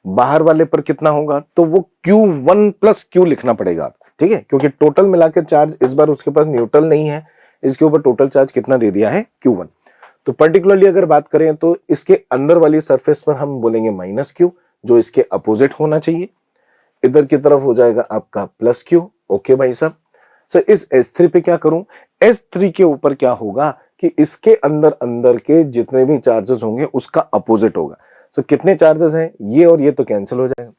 बाहर वाले पर कितना होगा, तो वो Q1 प्लस Q लिखना पड़ेगा आपको, ठीक है, क्योंकि टोटल मिलाकर चार्ज इस बार उसके पास न्यूट्रल नहीं है, इसके ऊपर टोटल चार्ज कितना दे दिया है, Q1। तो पर्टिकुलरली अगर बात करें तो इसके अंदर वाली सरफेस पर हम बोलेंगे माइनस क्यू, जो इसके अपोजिट होना चाहिए। इधर की तरफ हो जाएगा आपका प्लस क्यू। ओके भाई साहब। सर इस S3 पे क्या करूं, S3 के ऊपर क्या होगा कि इसके अंदर अंदर के जितने भी चार्जेस होंगे उसका अपोजिट होगा। सो कितने चार्जेस हैं, ये और ये तो कैंसिल हो जाएगा।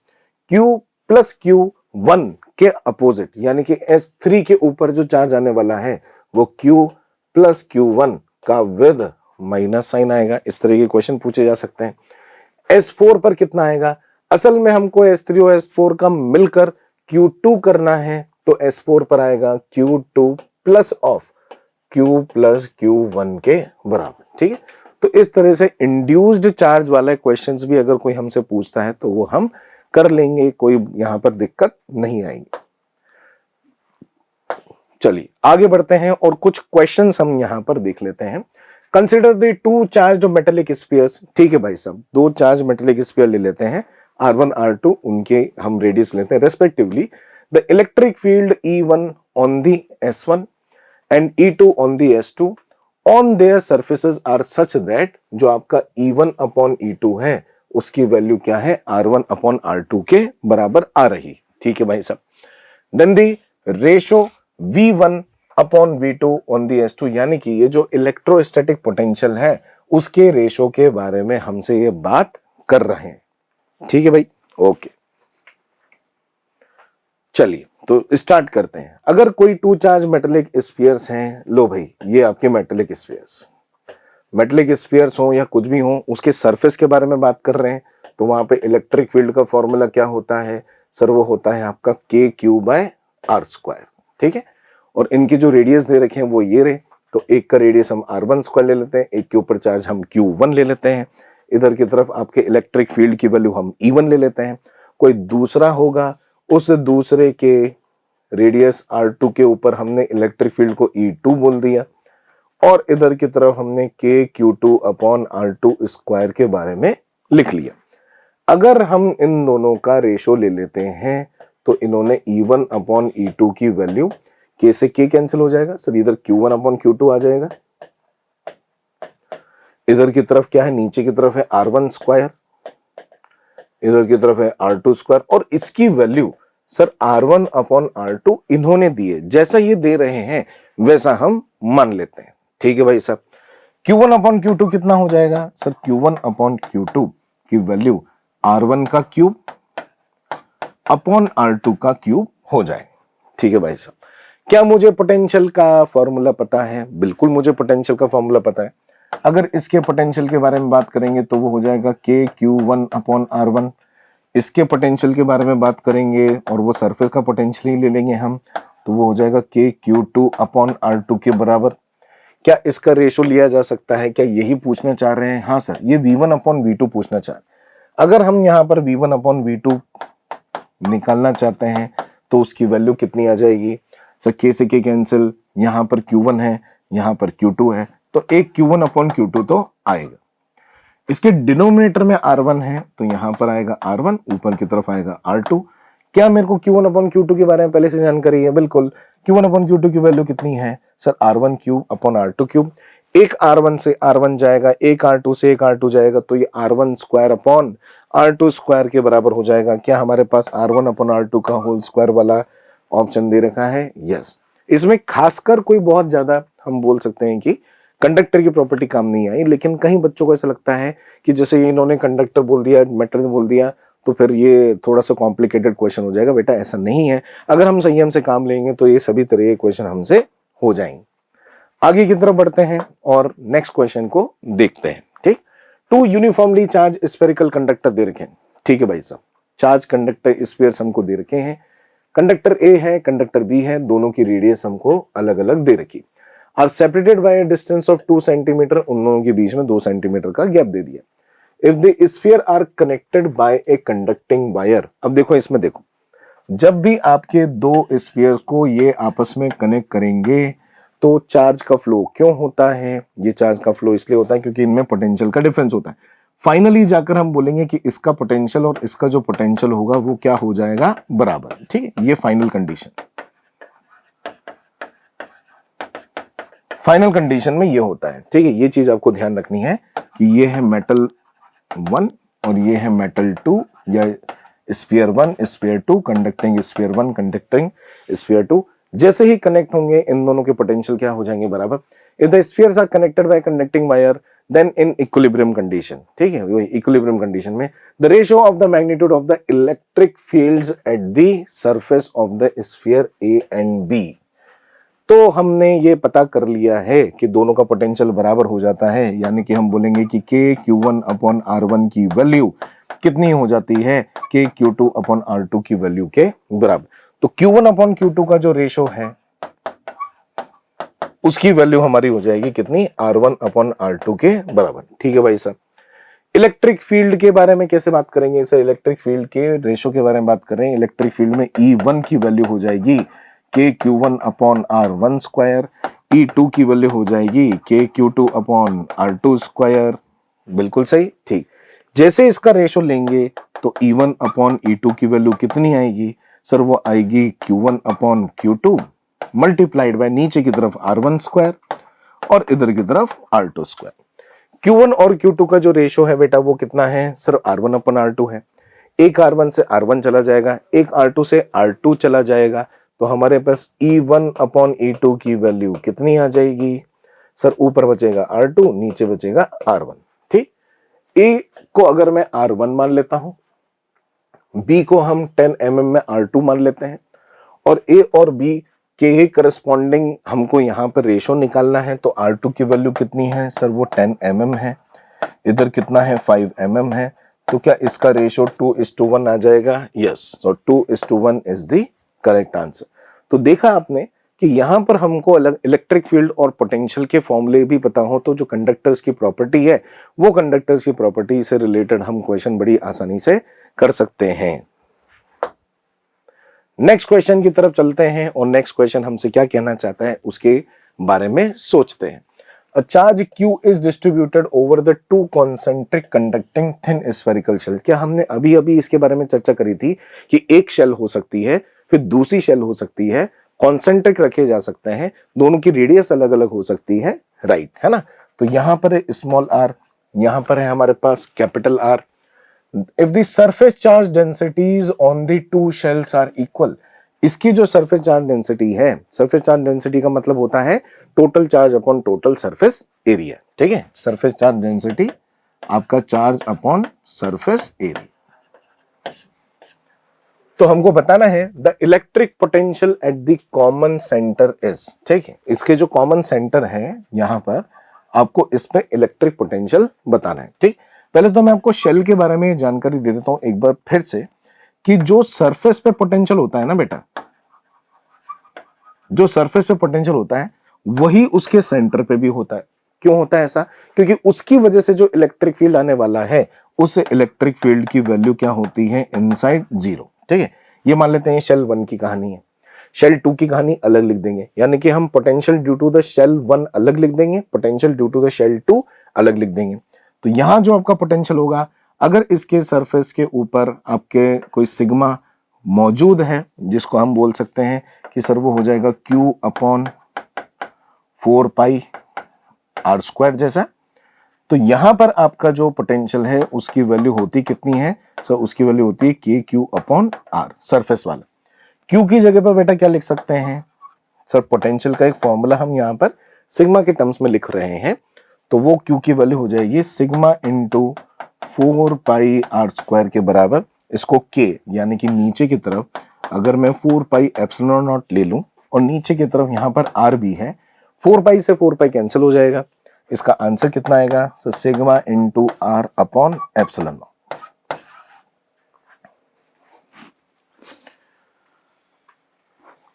Q प्लस Q1 के अपोजिट यानी कि S3 के ऊपर जो चार्ज आने वाला है वो Q प्लस Q1 का विद माइनस साइन आएगा। इस तरह के क्वेश्चन पूछे जा सकते हैं। S4 पर कितना आएगा, असल में हमको S3 और S4 का मिलकर Q2 करना है, तो S4 पर आएगा Q2 plus of Q plus Q1 के बराबर, ठीक है। तो इस तरह से इंड्यूस्ड चार्ज वाला क्वेश्चंस भी अगर कोई हमसे पूछता है तो वो हम कर लेंगे, कोई यहां पर दिक्कत नहीं आएगी। चलिए आगे बढ़ते हैं और कुछ क्वेश्चंस हम यहां पर देख लेते हैं। Consider the two charge metallic spheres, ठीक है भाई साहब, दो चार्ज मेटेलिक स्फीयर ले लेते हैं, R1 R2, उनके हम रेडियस लेते हैं respectively. The electric field E1 on the S1 and E2 on the S2 on their surfaces are such that, जो आपका E1 अपॉन E2 है उसकी वैल्यू क्या है, R1 अपॉन R2 के बराबर आ रही, ठीक है भाई साहब। Then the ratio V1 upon V2 on the S2, यानी कि ये जो इलेक्ट्रोस्टैटिक पोटेंशियल है उसके रेशो के बारे में हमसे ये बात कर रहे हैं, ठीक है भाई। ओके चलिए तो स्टार्ट करते हैं। अगर कोई टू चार्ज मेटेलिक स्फीयर्स हैं, लो भाई ये आपके मेटेलिक स्फीयर्स हो या कुछ भी हो, उसके सरफेस के बारे में बात कर रहे हैं, तो वहां पे इलेक्ट्रिक फील्ड का फॉर्मूला क्या होता है सर, वो होता है आपका KQ/R², ठीक है। और इनकी जो रेडियस दे रखे हैं वो ये रहे, तो एक का रेडियस हम R1² ले लेते हैं, एक के ऊपर चार्ज हम Q1 ले लेते हैं, इधर की तरफ आपके इलेक्ट्रिक फील्ड की वैल्यू हम E1 ले लेते हैं। कोई दूसरा होगा, उस दूसरे के रेडियस R2 के ऊपर हमने इलेक्ट्रिक फील्ड को E2 बोल दिया, और इधर की तरफ हमने KQ2/R2² के बारे में लिख लिया। अगर हम इन दोनों का रेशो ले लेते हैं तो इन्होंने E1/E2 की वैल्यू, K से K कैंसिल हो जाएगा सर, इधर Q1/Q2 आ जाएगा, इधर की तरफ क्या है, नीचे की तरफ है R1², इधर की तरफ है R2², और इसकी वैल्यू सर R1/R2 इन्होंने दिए, जैसा ये दे रहे हैं वैसा हम मान लेते हैं, ठीक है भाई साहब। Q1/Q2 कितना हो जाएगा सर, Q1/Q2 की वैल्यू R1 का क्यूब अपॉन R2 का क्यूब हो जाए, ठीक है भाई साहब। क्या मुझे पोटेंशियल का फॉर्मूला पता है, बिल्कुल मुझे पोटेंशियल का फॉर्मूला पता है। अगर इसके पोटेंशियल के बारे में बात करेंगे तो वो हो जाएगा KQ1/R1। इसके पोटेंशियल के बारे में बात करेंगे और वो सरफेस का पोटेंशियल ही ले लेंगे हम, तो वो हो जाएगा KQ2/R2 के बराबर। क्या इसका रेशो लिया जा सकता है, क्या यही पूछना चाह रहे हैं, हाँ सर, ये V1/V2 पूछना चाह रहे हैं। अगर हम यहाँ पर V1/V2 निकालना चाहते हैं तो उसकी वैल्यू कितनी आ जाएगी सर, K से K कैंसिल, यहाँ पर Q1 है, यहाँ पर Q2 है, तो एक Q1/Q2 तो आएगा। इसके डिनोमिनेटर में R1 है तो यहां पर आएगा R1, ऊपर की तरफ आएगा R2। क्या मेरे को Q1/Q2 के बारे में पहले से जानकारी है, बिल्कुल। Q1/Q2 की वैल्यू कितनी है सर, R1³ एक R1 से R1 जाएगा, एक R2 से एक R2 जाएगा, तो ये R1²/R2² के बराबर हो जाएगा। क्या हमारे पास R1/R2 का होल स्क्वायर वाला ऑप्शन दे रखा है, यस। इसमें खासकर कोई बहुत ज्यादा हम बोल सकते हैं कि कंडक्टर की प्रॉपर्टी काम नहीं आई, लेकिन कहीं बच्चों को ऐसा लगता है कि जैसे इन्होंने कंडक्टर बोल दिया, मेटल बोल दिया, तो फिर ये थोड़ा सा कॉम्प्लिकेटेड क्वेश्चन हो जाएगा। बेटा ऐसा नहीं है, अगर हम संयम से काम लेंगे तो ये सभी तरह के क्वेश्चन हमसे हो जाएंगे। आगे की तरफ बढ़ते हैं और नेक्स्ट क्वेश्चन को देखते हैं, ठीक। Two uniformly charge spherical conductor दे रखे हैं, ठीक है भाई साहब। चार्ज कंडक्टर स्फीयर्स हमको दे रखे हैं, कंडक्टर ए है, कंडक्टर बी है, दोनों की रेडियस हमको अलग अलग दे रखी, are separated by a distance of 2 centimetre, उन दोनों के बीच में 2 सेंटीमीटर का गैप दे दिया। If the sphere are connected by a conducting wire, अब देखो इसमें देखो, जब भी आपके दो स्फीयर को ये आपस में कनेक्ट करेंगे तो चार्ज का फ्लो क्यों होता है, ये चार्ज का फ्लो इसलिए होता है क्योंकि इनमें पोटेंशियल का डिफरेंस होता है। फाइनली जाकर हम बोलेंगे कि इसका पोटेंशियल और इसका जो पोटेंशियल होगा वो क्या हो जाएगा, बराबर। ठीक है, ये फाइनल कंडीशन। फाइनल कंडीशन में ये होता है। ठीक है, ये चीज आपको ध्यान रखनी है कि ये है मेटल 1 और ये है मेटल 2, या sphere 1 sphere 2, conducting sphere 1 conducting sphere 2। जैसे ही कनेक्ट होंगे इन दोनों के पोटेंशियल क्या हो जाएंगे, बराबर। If the spheres are connected by conducting wire then in equilibrium condition, ठीक है, वही इक्विलिब्रियम कंडीशन में the ratio of the magnitude of the electric fields at the surface of the sphere A and B. तो हमने ये पता कर लिया है कि दोनों का पोटेंशियल बराबर हो जाता है, यानी कि हम बोलेंगे कि के Q1 अपॉन R1 की वैल्यू कितनी हो जाती है, के Q2 अपॉन R2 की वैल्यू के बराबर। तो Q1 अपॉन Q2 का जो रेशो है उसकी वैल्यू हमारी हो जाएगी कितनी, R1 अपॉन R2 के बराबर। ठीक है भाई साहब। इलेक्ट्रिक फील्ड के बारे में कैसे बात करेंगे सर, इलेक्ट्रिक फील्ड के रेशो के बारे में बात करें। इलेक्ट्रिक फील्ड में E1 की वैल्यू हो जाएगी के Q1 upon R1 square, E2 की वैल्यू हो जाएगी के Q2 अपॉन R2 स्क्वायर। बिल्कुल सही, ठीक। जैसे इसका रेशो लेंगे तो E1 अपॉन E2 की वैल्यू कितनी आएगी सर, वो आएगी Q1 upon Q2 multiplied by नीचे की तरफ R1 स्क्वायर और इधर की तरफ R2 स्क्वायर। Q1 और Q2 का जो रेशो है बेटा वो कितना है सर, R1 अपॉन R2 है। एक R1 से R1 चला जाएगा, एक R2 से R2 चला जाएगा, तो हमारे पास E1 अपॉन E2 की वैल्यू कितनी आ जाएगी सर, ऊपर बचेगा R2 नीचे बचेगा R1। ठीक, A को अगर मैं R1 मान लेता हूं, B को हम 10 mm में R2 मान लेते हैं, और A और B के करस्पॉन्डिंग हमको यहां पर रेशो निकालना है, तो R2 की वैल्यू कितनी है सर, वो 10 mm है, इधर कितना है 5 mm है, तो क्या इसका रेशो 2:1 आ जाएगा, यस। तो 2:1 इज द करेक्ट आंसर। तो देखा आपने कि यहां पर हमको अलग इलेक्ट्रिक फील्ड और पोटेंशियल के फॉर्मूले भी पता हो, तो जो कंडक्टर्स की प्रॉपर्टी है वो कंडक्टर्स की प्रॉपर्टी से रिलेटेड हम क्वेश्चन बड़ी आसानी से कर सकते हैं। नेक्स्ट क्वेश्चन की तरफ चलते हैं, और नेक्स्ट क्वेश्चन हमसे क्या कहना चाहता है उसके बारे में सोचते हैं। A charge Q is distributed over the two concentric conducting thin spherical shell। क्या हमने अभी अभी इसके बारे में चर्चा करी थी कि एक शेल हो सकती है, फिर दूसरी शेल हो सकती है, कॉन्सेंट्रिक रखे जा सकते हैं, दोनों की रेडियस अलग अलग हो सकती है, राइट है ना। तो यहां पर है स्मॉल r, यहां पर है हमारे पास capital R। If the surface charge densities on the two shells are equal, इसकी जो सरफेस चार्ज डेंसिटी है, सरफेस चार्ज डेंसिटी का मतलब होता है total charge upon total surface area. ठीक है, सरफेस चार्ज डेंसिटी आपका चार्ज अपॉन सरफेस एरिया। तो हमको बताना है the electric potential at the common centre is. ठीक है, इसके जो कॉमन सेंटर है यहां पर आपको इस पे इलेक्ट्रिक पोटेंशियल बताना है। ठीक, पहले तो मैं आपको शेल के बारे में जानकारी दे देता हूं एक बार फिर से, कि जो सरफेस पे पोटेंशियल होता है ना बेटा, जो सरफेस पे पोटेंशियल होता है वही उसके सेंटर पे भी होता है। क्यों होता है ऐसा, क्योंकि उसकी वजह से जो इलेक्ट्रिक फील्ड आने वाला है उस इलेक्ट्रिक फील्ड की वैल्यू क्या होती है, इनसाइड 0। ठीक है, ये मान लेते हैं शेल 1 की कहानी है, शेल 2 की कहानी अलग लिख देंगे, यानी कि हम potential due to the shell 1 अलग लिख देंगे, potential due to the shell 2 अलग लिख देंगे। तो यहां जो आपका पोटेंशियल होगा, अगर इसके सरफेस के ऊपर आपके कोई सिग्मा मौजूद है, जिसको हम बोल सकते हैं कि सर वो हो जाएगा Q अपॉन 4 पाई R स्क्वायर जैसा, तो यहां पर आपका जो पोटेंशियल है उसकी वैल्यू होती कितनी है सर, उसकी वैल्यू होती है KQ अपॉन R, सरफेस वाला। Q की जगह पर बेटा क्या लिख सकते हैं सर, पोटेंशियल का एक फॉर्मूला हम यहां पर सिग्मा के टर्म्स में लिख रहे हैं, तो वो Q की वैल्यू हो जाएगी सिग्मा इंटू 4 पाई R स्क्वायर के बराबर। इसको K यानी कि नीचे की तरफ अगर मैं 4 पाई एप्सिलॉन नॉट ले लूं और नीचे की तरफ यहां पर R भी है, 4 पाई से 4 पाई कैंसिल हो जाएगा, इसका आंसर कितना आएगा sir, sigma into R upon epsilon naught.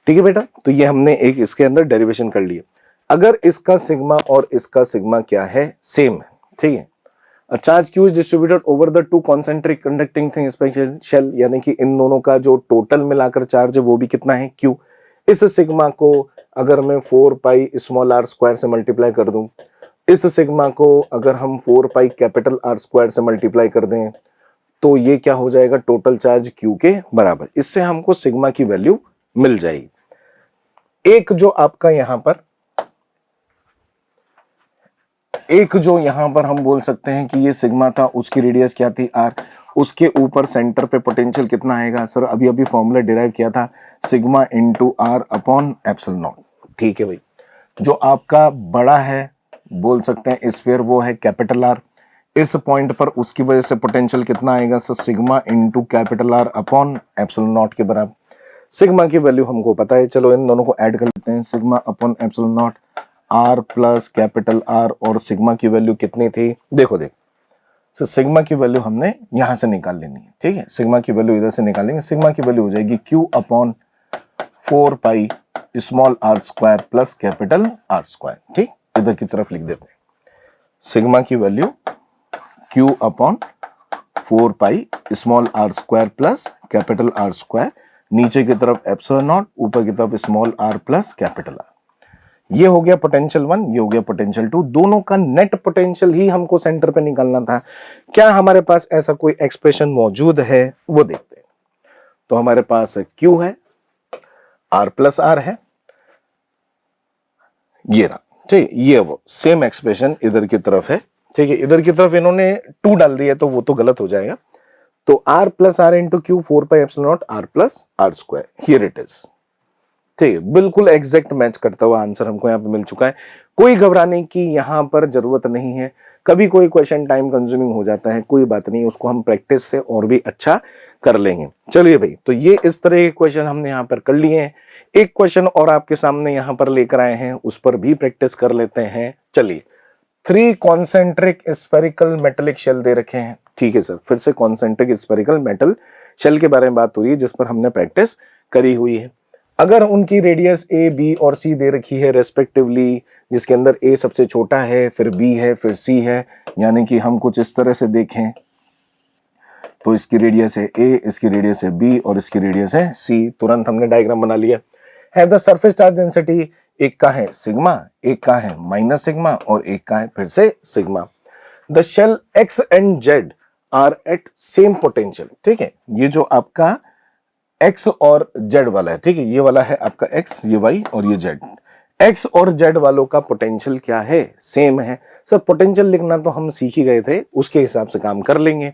ठीक है बेटा, तो ये हमने एक इसके अंदर डेरिवेशन कर लिया। अगर इसका सिग्मा और इसका सिग्मा क्या है, सेम है, ठीक है। A charge Q is distributed over the two concentric conducting thin spherical shell, यानी कि इन दोनों का जो टोटल मिलाकर चार्ज है वो भी कितना है, Q। इस सिग्मा को अगर मैं 4 पाई स्मॉल r स्क्वायर से मल्टीप्लाई कर दूं, इस सिग्मा को अगर हम 4 पाई कैपिटल आर स्क्वायर से मल्टीप्लाई कर दें तो ये क्या हो जाएगा, टोटल चार्ज क्यू के बराबर। इससे हमको सिग्मा की वैल्यू मिल जाएगी। एक जो आपका यहां पर हम बोल सकते हैं कि ये सिग्मा था, उसकी रेडियस क्या थी आर, उसके ऊपर सेंटर पे पोटेंशियल कितना आएगा सर, अभी अभी फॉर्मूला डिराइव किया था, sigma into r upon epsilon naught. ठीक है भाई, जो आपका बड़ा है बोल सकते हैं स्फीयर, वो है कैपिटल आर। इस पॉइंट पर उसकी वजह से पोटेंशियल कितना आएगा sir, sigma into capital R upon epsilon not के बराबर। सिग्मा की वैल्यू हमको पता है, चलो इन दोनों को ऐड कर लेते हैं, sigma upon epsilon naught r plus capital R, और सिग्मा की वैल्यू कितनी थी, देखो सो सिग्मा की वैल्यू हमने यहां से निकाल लेनी है। ठीक है, सिग्मा की वैल्यू इधर से निकालेंगे, सिग्मा की वैल्यू हो जाएगी q upon 4 pi small r square plus capital R square. ठीक, इधर की तरफ लिख देते हैं, सिग्मा की value q upon 4 pi small r square plus capital R square, नीचे की तरफ एप्सिलॉन नॉट, ऊपर की तरफ small r plus capital R. ये हो गया पोटेंशियल 1, ये हो गया पोटेंशियल 2, दोनों का नेट पोटेंशियल ही हमको सेंटर पे निकालना था। क्या हमारे पास ऐसा कोई एक्सप्रेशन मौजूद है, वो देखते हैं। तो हमारे पास Q है, R प्लस आर है, ये रहा। ठीक, ये वो सेम एक्सप्रेशन इधर की तरफ है। ठीक है, इधर की तरफ इन्होंने 2 डाल दिया तो वो तो गलत हो जाएगा। तो R plus r into q 4 pi epsilon naught r plus r square, here it is. ठीक है, बिल्कुल एग्जैक्ट मैच करता हुआ आंसर हमको यहाँ पे मिल चुका है। कोई घबराने की यहाँ पर जरूरत नहीं है। कभी कोई क्वेश्चन टाइम कंज्यूमिंग हो जाता है, कोई बात नहीं, उसको हम प्रैक्टिस से और भी अच्छा कर लेंगे। चलिए भाई, तो ये इस तरह के क्वेश्चन हमने यहाँ पर कर लिए हैं। एक क्वेश्चन और आपके सामने यहाँ पर लेकर आए हैं, उस पर भी प्रैक्टिस कर लेते हैं। चलिए, 3 कॉन्सेंट्रिक स्फेरिकल मेटेलिक शेल दे रखे हैं। ठीक है सर, फिर से कॉन्सेंट्रिक स्फेरिकल मेटल शेल के बारे में बात हो रही है, जिस पर हमने प्रैक्टिस करी हुई है। अगर उनकी रेडियस ए, बी और सी दे रखी है रेस्पेक्टिवली, जिसके अंदर ए सबसे छोटा है, फिर बी है, फिर सी है, यानी कि हम कुछ इस तरह से देखें तो इसकी रेडियस है ए, इसकी रेडियस है बी और इसकी रेडियस है सी, तुरंत हमने डायग्राम बना लिया है। द सरफेस चार्ज डेंसिटी, एक का है सिग्मा, एक का है माइनस सिग्मा और एक का है फिर से sigma. The shell X and Z are at same potential. ठीक है, ये जो आपका एक्स और जेड वाला है, ठीक है, ये वाला है आपका एक्स, ये वाई और ये जेड। एक्स और जेड वालों का पोटेंशियल क्या है, सेम है। सर पोटेंशियल लिखना तो हम सीख ही गए थे, उसके हिसाब से काम कर लेंगे।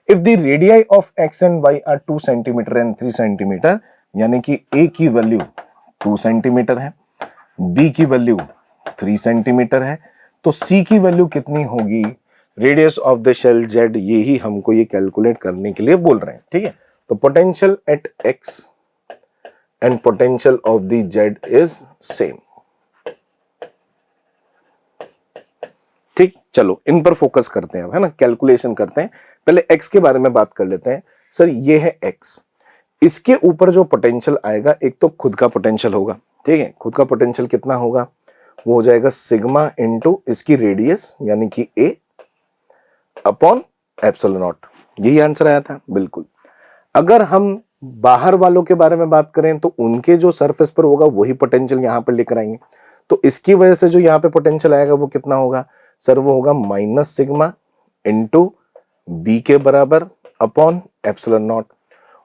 If the radii of X and Y are 2 centimetre and 3 centimetre, यानी कि ए की वैल्यू 2 सेंटीमीटर है, बी की वैल्यू 3 सेंटीमीटर है, तो सी की वैल्यू कितनी होगी, radius of the shell Z, ये ही हमको ये कैलकुलेट करने के लिए बोल रहे हैं। ठीक है, तो potential at x and potential of the Z is same. ठीक, चलो इन पर फोकस करते हैं, है ना, कैलकुलेशन करते हैं। पहले एक्स के बारे में बात कर लेते हैं। सर ये है एक्स, इसके ऊपर जो पोटेंशियल आएगा, एक तो खुद का पोटेंशियल होगा। ठीक है, खुद का पोटेंशियल कितना होगा, वो हो जाएगा सिग्मा इंटू इसकी रेडियस यानी कि ए अपॉन एप्सिलॉन नॉट। यही आंसर आया था, बिल्कुल। अगर हम बाहर वालों के बारे में बात करें तो उनके जो सरफेस पर होगा वही पोटेंशियल यहां पर लेकर आएंगे, तो इसकी वजह से जो यहां पे पोटेंशियल आएगा वो कितना होगा सर, वो होगा माइनस सिग्मा इंटू बी के बराबर अपॉन एप्सिलॉन नॉट।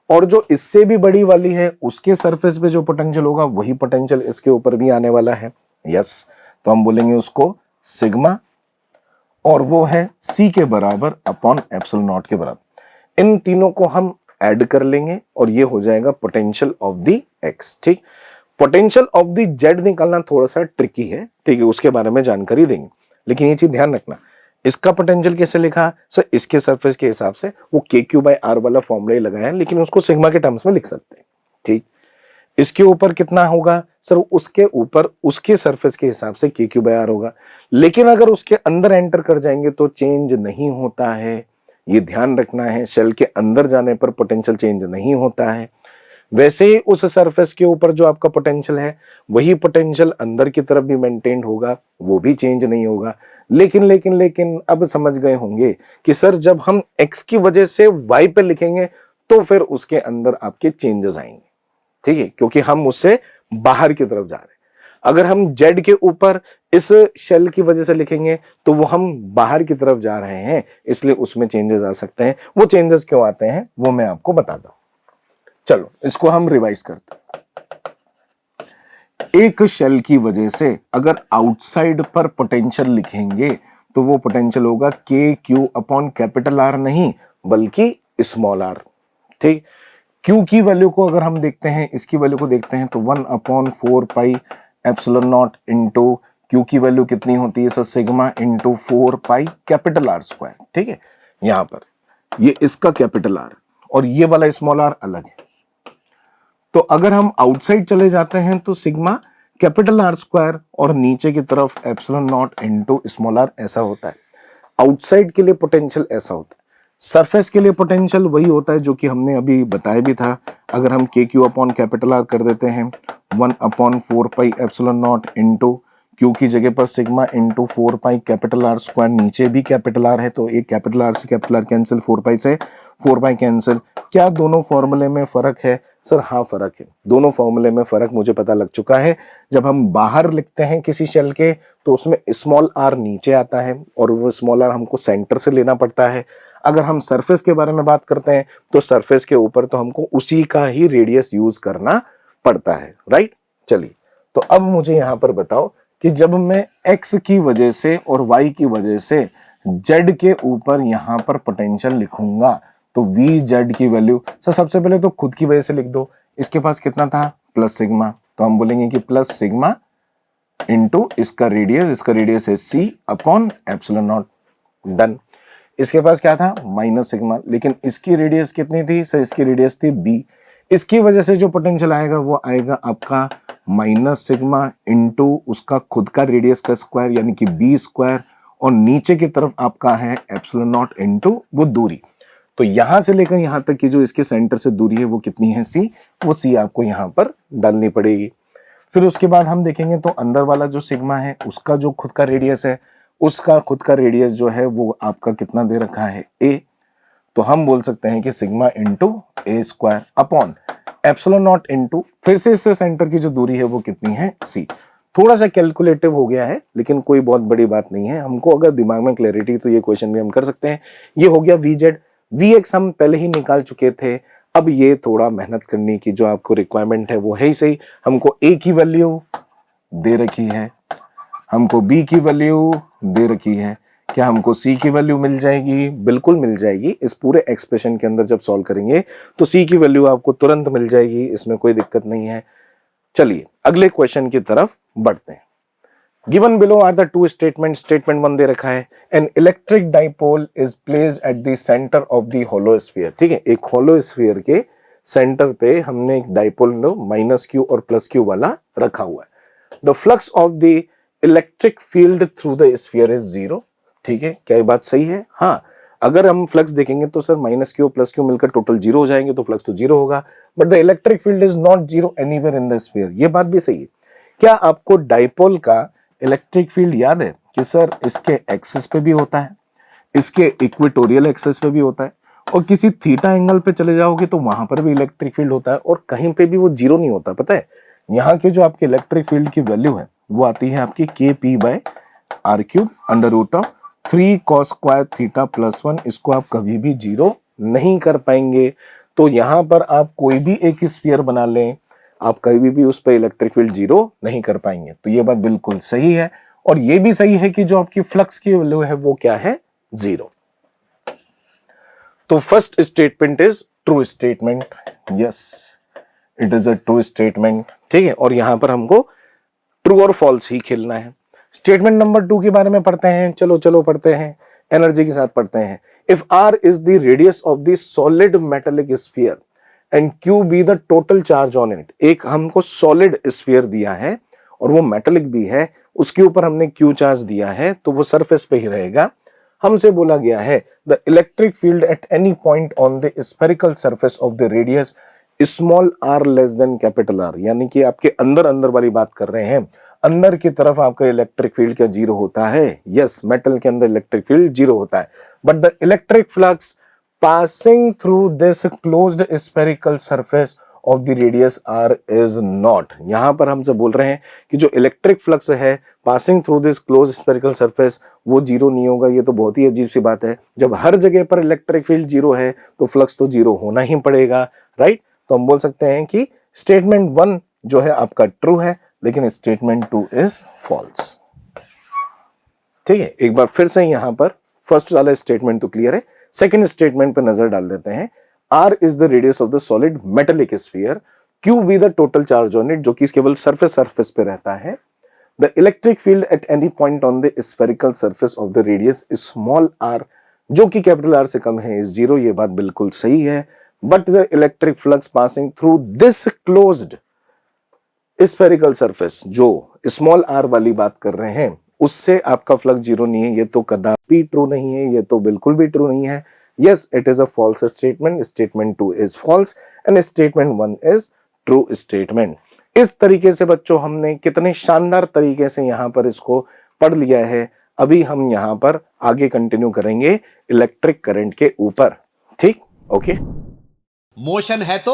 और जो इससे भी बड़ी वाली है उसके सरफेस पे जो पोटेंशियल होगा वही पोटेंशियल इसके ऊपर भी आने वाला है। यस, तो हम बोलेंगे उसको सिग्मा, और वो है सी के बराबर अपॉन एप्सिलॉन नॉट के बराबर। इन तीनों को हम ऐड कर लेंगे और ये हो जाएगा पोटेंशियल ऑफ द एक्स। ठीक, पोटेंशियल ऑफ द जेड निकालना थोड़ा सा ट्रिकी है, ठीक है, उसके बारे में जानकारी देंगे, लेकिन ये चीज ध्यान रखना, इसका पोटेंशियल कैसे लिखा सर, इसके सरफेस के हिसाब से वो के क्यू बाई आर वाला फॉर्मूला ही लगाया है, लेकिन उसको सिग्मा के टर्म्स में लिख सकते हैं। ठीक, इसके ऊपर कितना होगा सर, उसके ऊपर उसके सरफेस के हिसाब से के क्यू बाई आर होगा, लेकिन अगर उसके अंदर एंटर कर जाएंगे तो चेंज नहीं होता है, ये ध्यान रखना है। शेल के अंदर जाने पर पोटेंशियल चेंज नहीं होता है। वैसे ही उस सरफेस के ऊपर जो आपका पोटेंशियल है वही पोटेंशियल अंदर की तरफ भी मेंटेन होगा, वो भी चेंज नहीं होगा। लेकिन अब समझ गए होंगे कि सर जब हम x की वजह से y पे लिखेंगे तो फिर उसके अंदर आपके चेंजेस आएंगे। ठीक है, क्योंकि हम उससे बाहर की तरफ जा रहे हैं। अगर हम जेड के ऊपर इस शेल की वजह से लिखेंगे तो वो हम बाहर की तरफ जा रहे हैं, इसलिए उसमें चेंजेस आ सकते हैं। वो चेंजेस क्यों आते हैं वो मैं आपको बताता हूं। चलो इसको हम रिवाइज करते हैं। एक शेल की वजह से अगर आउटसाइड पर पोटेंशियल लिखेंगे तो वो पोटेंशियल होगा के क्यू अपॉन कैपिटल आर, नहीं बल्कि स्मॉल आर। ठीक, क्यू की वैल्यू को अगर हम देखते हैं, इसकी वैल्यू को देखते हैं तो 1/4 पाई एप्सिलॉन नॉट इंटू क्यू की वैल्यू कितनी होती है sir, sigma into 4 pi capital R square. ठीक है, यहां पर ये इसका कैपिटल आर और ये वाला स्मॉल आर अलग है। तो अगर हम आउटसाइड चले जाते हैं तो सिग्मा कैपिटल आर स्क्वायर और नीचे की तरफ epsilon naught into small r ऐसा होता है। आउटसाइड के लिए पोटेंशियल ऐसा होता है, सरफेस के लिए पोटेंशियल वही होता है जो कि हमने अभी बताया भी था। अगर हम के क्यू अपॉन कैपिटल आर कर देते हैं 1/4 पाई एप्सिलॉन नॉट इंटू क्यू की जगह पर sigma into 4 pi capital R square, नीचे भी कैपिटल आर है तो एक कैपिटल आर से कैपिटल आर कैंसिल, 4 पाई से 4 पाई कैंसिल। क्या दोनों फॉर्मूले में फर्क है सर? हाँ फर्क है, दोनों फॉर्मूले में फर्क मुझे पता लग चुका है। जब हम बाहर लिखते हैं किसी शेल के तो उसमें स्मॉल आर नीचे आता है और वो स्मॉल आर हमको सेंटर से लेना पड़ता है। अगर हम सरफेस के बारे में बात करते हैं तो सरफेस के ऊपर तो हमको उसी का ही रेडियस यूज करना पड़ता है, राइट। चलिए तो अब मुझे यहां पर बताओ कि जब मैं x की वजह से और y की वजह से z के ऊपर यहां पर पोटेंशियल लिखूंगा तो Vz की वैल्यू सर सबसे पहले तो खुद की वजह से लिख दो। इसके पास कितना था प्लस सिग्मा, तो हम बोलेंगे कि प्लस सिग्मा इंटू इसका रेडियस है c upon epsilon not, done. इसके पास क्या था माइनस सिग्मा, लेकिन इसकी रेडियस कितनी थी सर? इसकी रेडियस थी b। इसकी वजह से जो पोटेंशियल आएगा वो आएगा आपका माइनस सिग्मा इंटू उसका खुद का रेडियस का स्क्वायर यानी कि बी स्क्वायर, और नीचे की तरफ आपका है एप्सिलॉन नॉट इंटू वो दूरी। तो यहां से लेकर यहां तक की जो इसके सेंटर से दूरी है वो कितनी है सी, वो सी आपको यहां पर डालनी पड़ेगी। फिर उसके बाद हम देखेंगे तो अंदर वाला जो सिग्मा है उसका जो खुद का रेडियस है, उसका खुद का रेडियस जो है वो आपका कितना दे रखा है ए। तो हम बोल सकते हैं कि सिग्मा इंटू ए square upon epsilon naught into फिर से इससे सेंटर की जो दूरी है वो कितनी है सी। थोड़ा सा कैलकुलेटिव हो गया है लेकिन कोई बहुत बड़ी बात नहीं है। हमको अगर दिमाग में क्लैरिटी तो ये क्वेश्चन भी हम कर सकते हैं। ये हो गया वीजेड, वीएक्स हम पहले ही निकाल चुके थे। अब ये थोड़ा मेहनत करने की जो आपको रिक्वायरमेंट है वो है ही सही। हमको ए की वैल्यू दे रखी है, हमको बी की वैल्यू दे रखी है, क्या हमको सी की वैल्यू मिल जाएगी? बिल्कुल मिल जाएगी। इस पूरे एक्सप्रेशन के अंदर जब सॉल्व करेंगे तो सी की वैल्यू आपको तुरंत मिल जाएगी, इसमें कोई दिक्कत नहीं है। चलिए अगले क्वेश्चन की तरफ बढ़ते हैं। Given below are the two statement. Statement 1 दे रखा है, an electric dipole is placed at the centre of the hollow sphere. ठीक है, एक होलो स्फीयर के सेंटर पे हमने एक डाइपोल माइनस क्यू और प्लस क्यू वाला रखा हुआ है। The flux of the electric field through the sphere is 0। ठीक है, क्या ये बात सही है? हाँ, अगर हम फ्लक्स देखेंगे तो sir minus Q plus Q मिलकर टोटल 0 हो जाएंगे तो फ्लक्स तो 0 होगा, but the electric field is not 0 anywhere in the sphere. ये बात भी सही है। क्या आपको डाइपोल का इलेक्ट्रिक फील्ड याद है कि सर इसके एक्सिस पे भी होता है, इसके इक्वेटोरियल एक्सिस पे भी होता है, और किसी थीटा एंगल पे चले जाओगे तो वहां पर भी इलेक्ट्रिक फील्ड होता है, और कहीं पे भी वो 0 नहीं होता। पता है यहाँ के जो आपके इलेक्ट्रिक फील्ड की वैल्यू है वो आती है आपकी kp/r³ under root of 3 cos square theta plus 1। इसको आप कभी भी 0 नहीं कर पाएंगे। तो यहां पर आप कोई भी एक स्फीयर बना लें, आप कभी भी उस पर इलेक्ट्रिक फील्ड 0 नहीं कर पाएंगे। तो ये बात बिल्कुल सही है, और ये भी सही है कि जो आपकी फ्लक्स की वैल्यू है वो क्या है 0। तो first statement is true statement, yes it is a true statement. ठीक है, और यहां पर हमको ट्रू और फॉल्स ही खेलना है। स्टेटमेंट नंबर 2 के बारे में पढ़ते हैं। चलो पढ़ते हैं, एनर्जी के साथ पढ़ते हैं। If r is the radius of the solid metallic sphere and q be the total charge on it. एक हमको सॉलिड स्फीयर दिया है और वो मेटेलिक भी है, उसके ऊपर हमने क्यू चार्ज दिया है तो वो सरफेस पे ही रहेगा। हमसे बोला गया है the electric field at any point on the spherical surface of the radius small r less than capital R, यानी कि आपके अंदर वाली बात कर रहे हैं। अंदर की तरफ आपका इलेक्ट्रिक फील्ड क्या 0 होता है? यस, मेटल के अंदर इलेक्ट्रिक फील्ड 0 होता है, but the electric flux passing through this closed spherical surface of the radius r is not. यहां पर हमसे बोल रहे हैं कि जो इलेक्ट्रिक फ्लक्स है passing through this close spherical surface वो जीरो नहीं होगा। ये तो बहुत ही अजीब सी बात है, जब हर जगह पर इलेक्ट्रिक फील्ड जीरो है तो फ्लक्स तो जीरो होना ही पड़ेगा, राइट। तो हम बोल सकते हैं कि स्टेटमेंट 1 जो है आपका ट्रू है, लेकिन स्टेटमेंट 2 इज फॉल्स। ठीक है, एक बार फिर से यहां पर फर्स्ट वाला स्टेटमेंट तो क्लियर है, सेकंड स्टेटमेंट पर नजर डाल देते हैं। r is the radius of the solid metallic sphere, q B the total charge on it, जो कि केवल सरफेस पे रहता है। The electric field at any point on the spherical surface of the radius small r, जो कि capital R से कम है, इज जीरो। ये बात बिल्कुल सही है। But the electric flux passing through this closed spherical surface, जो स्मॉल r वाली बात कर रहे हैं, उससे आपका फ्लक्स जीरो नहीं है। ये तो कदापि ट्रू नहीं है, ये तो बिल्कुल भी ट्रू नहीं है। Yes, it is a false statement. Statement 2 is false and statement 1 is true statement. इस तरीके से बच्चों हमने कितने शानदार तरीके से यहां पर इसको पढ़ लिया है। अभी हम यहां पर आगे कंटिन्यू करेंगे इलेक्ट्रिक करंट के ऊपर। ठीक, ओके। मोशन है तो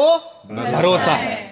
भरोसा है।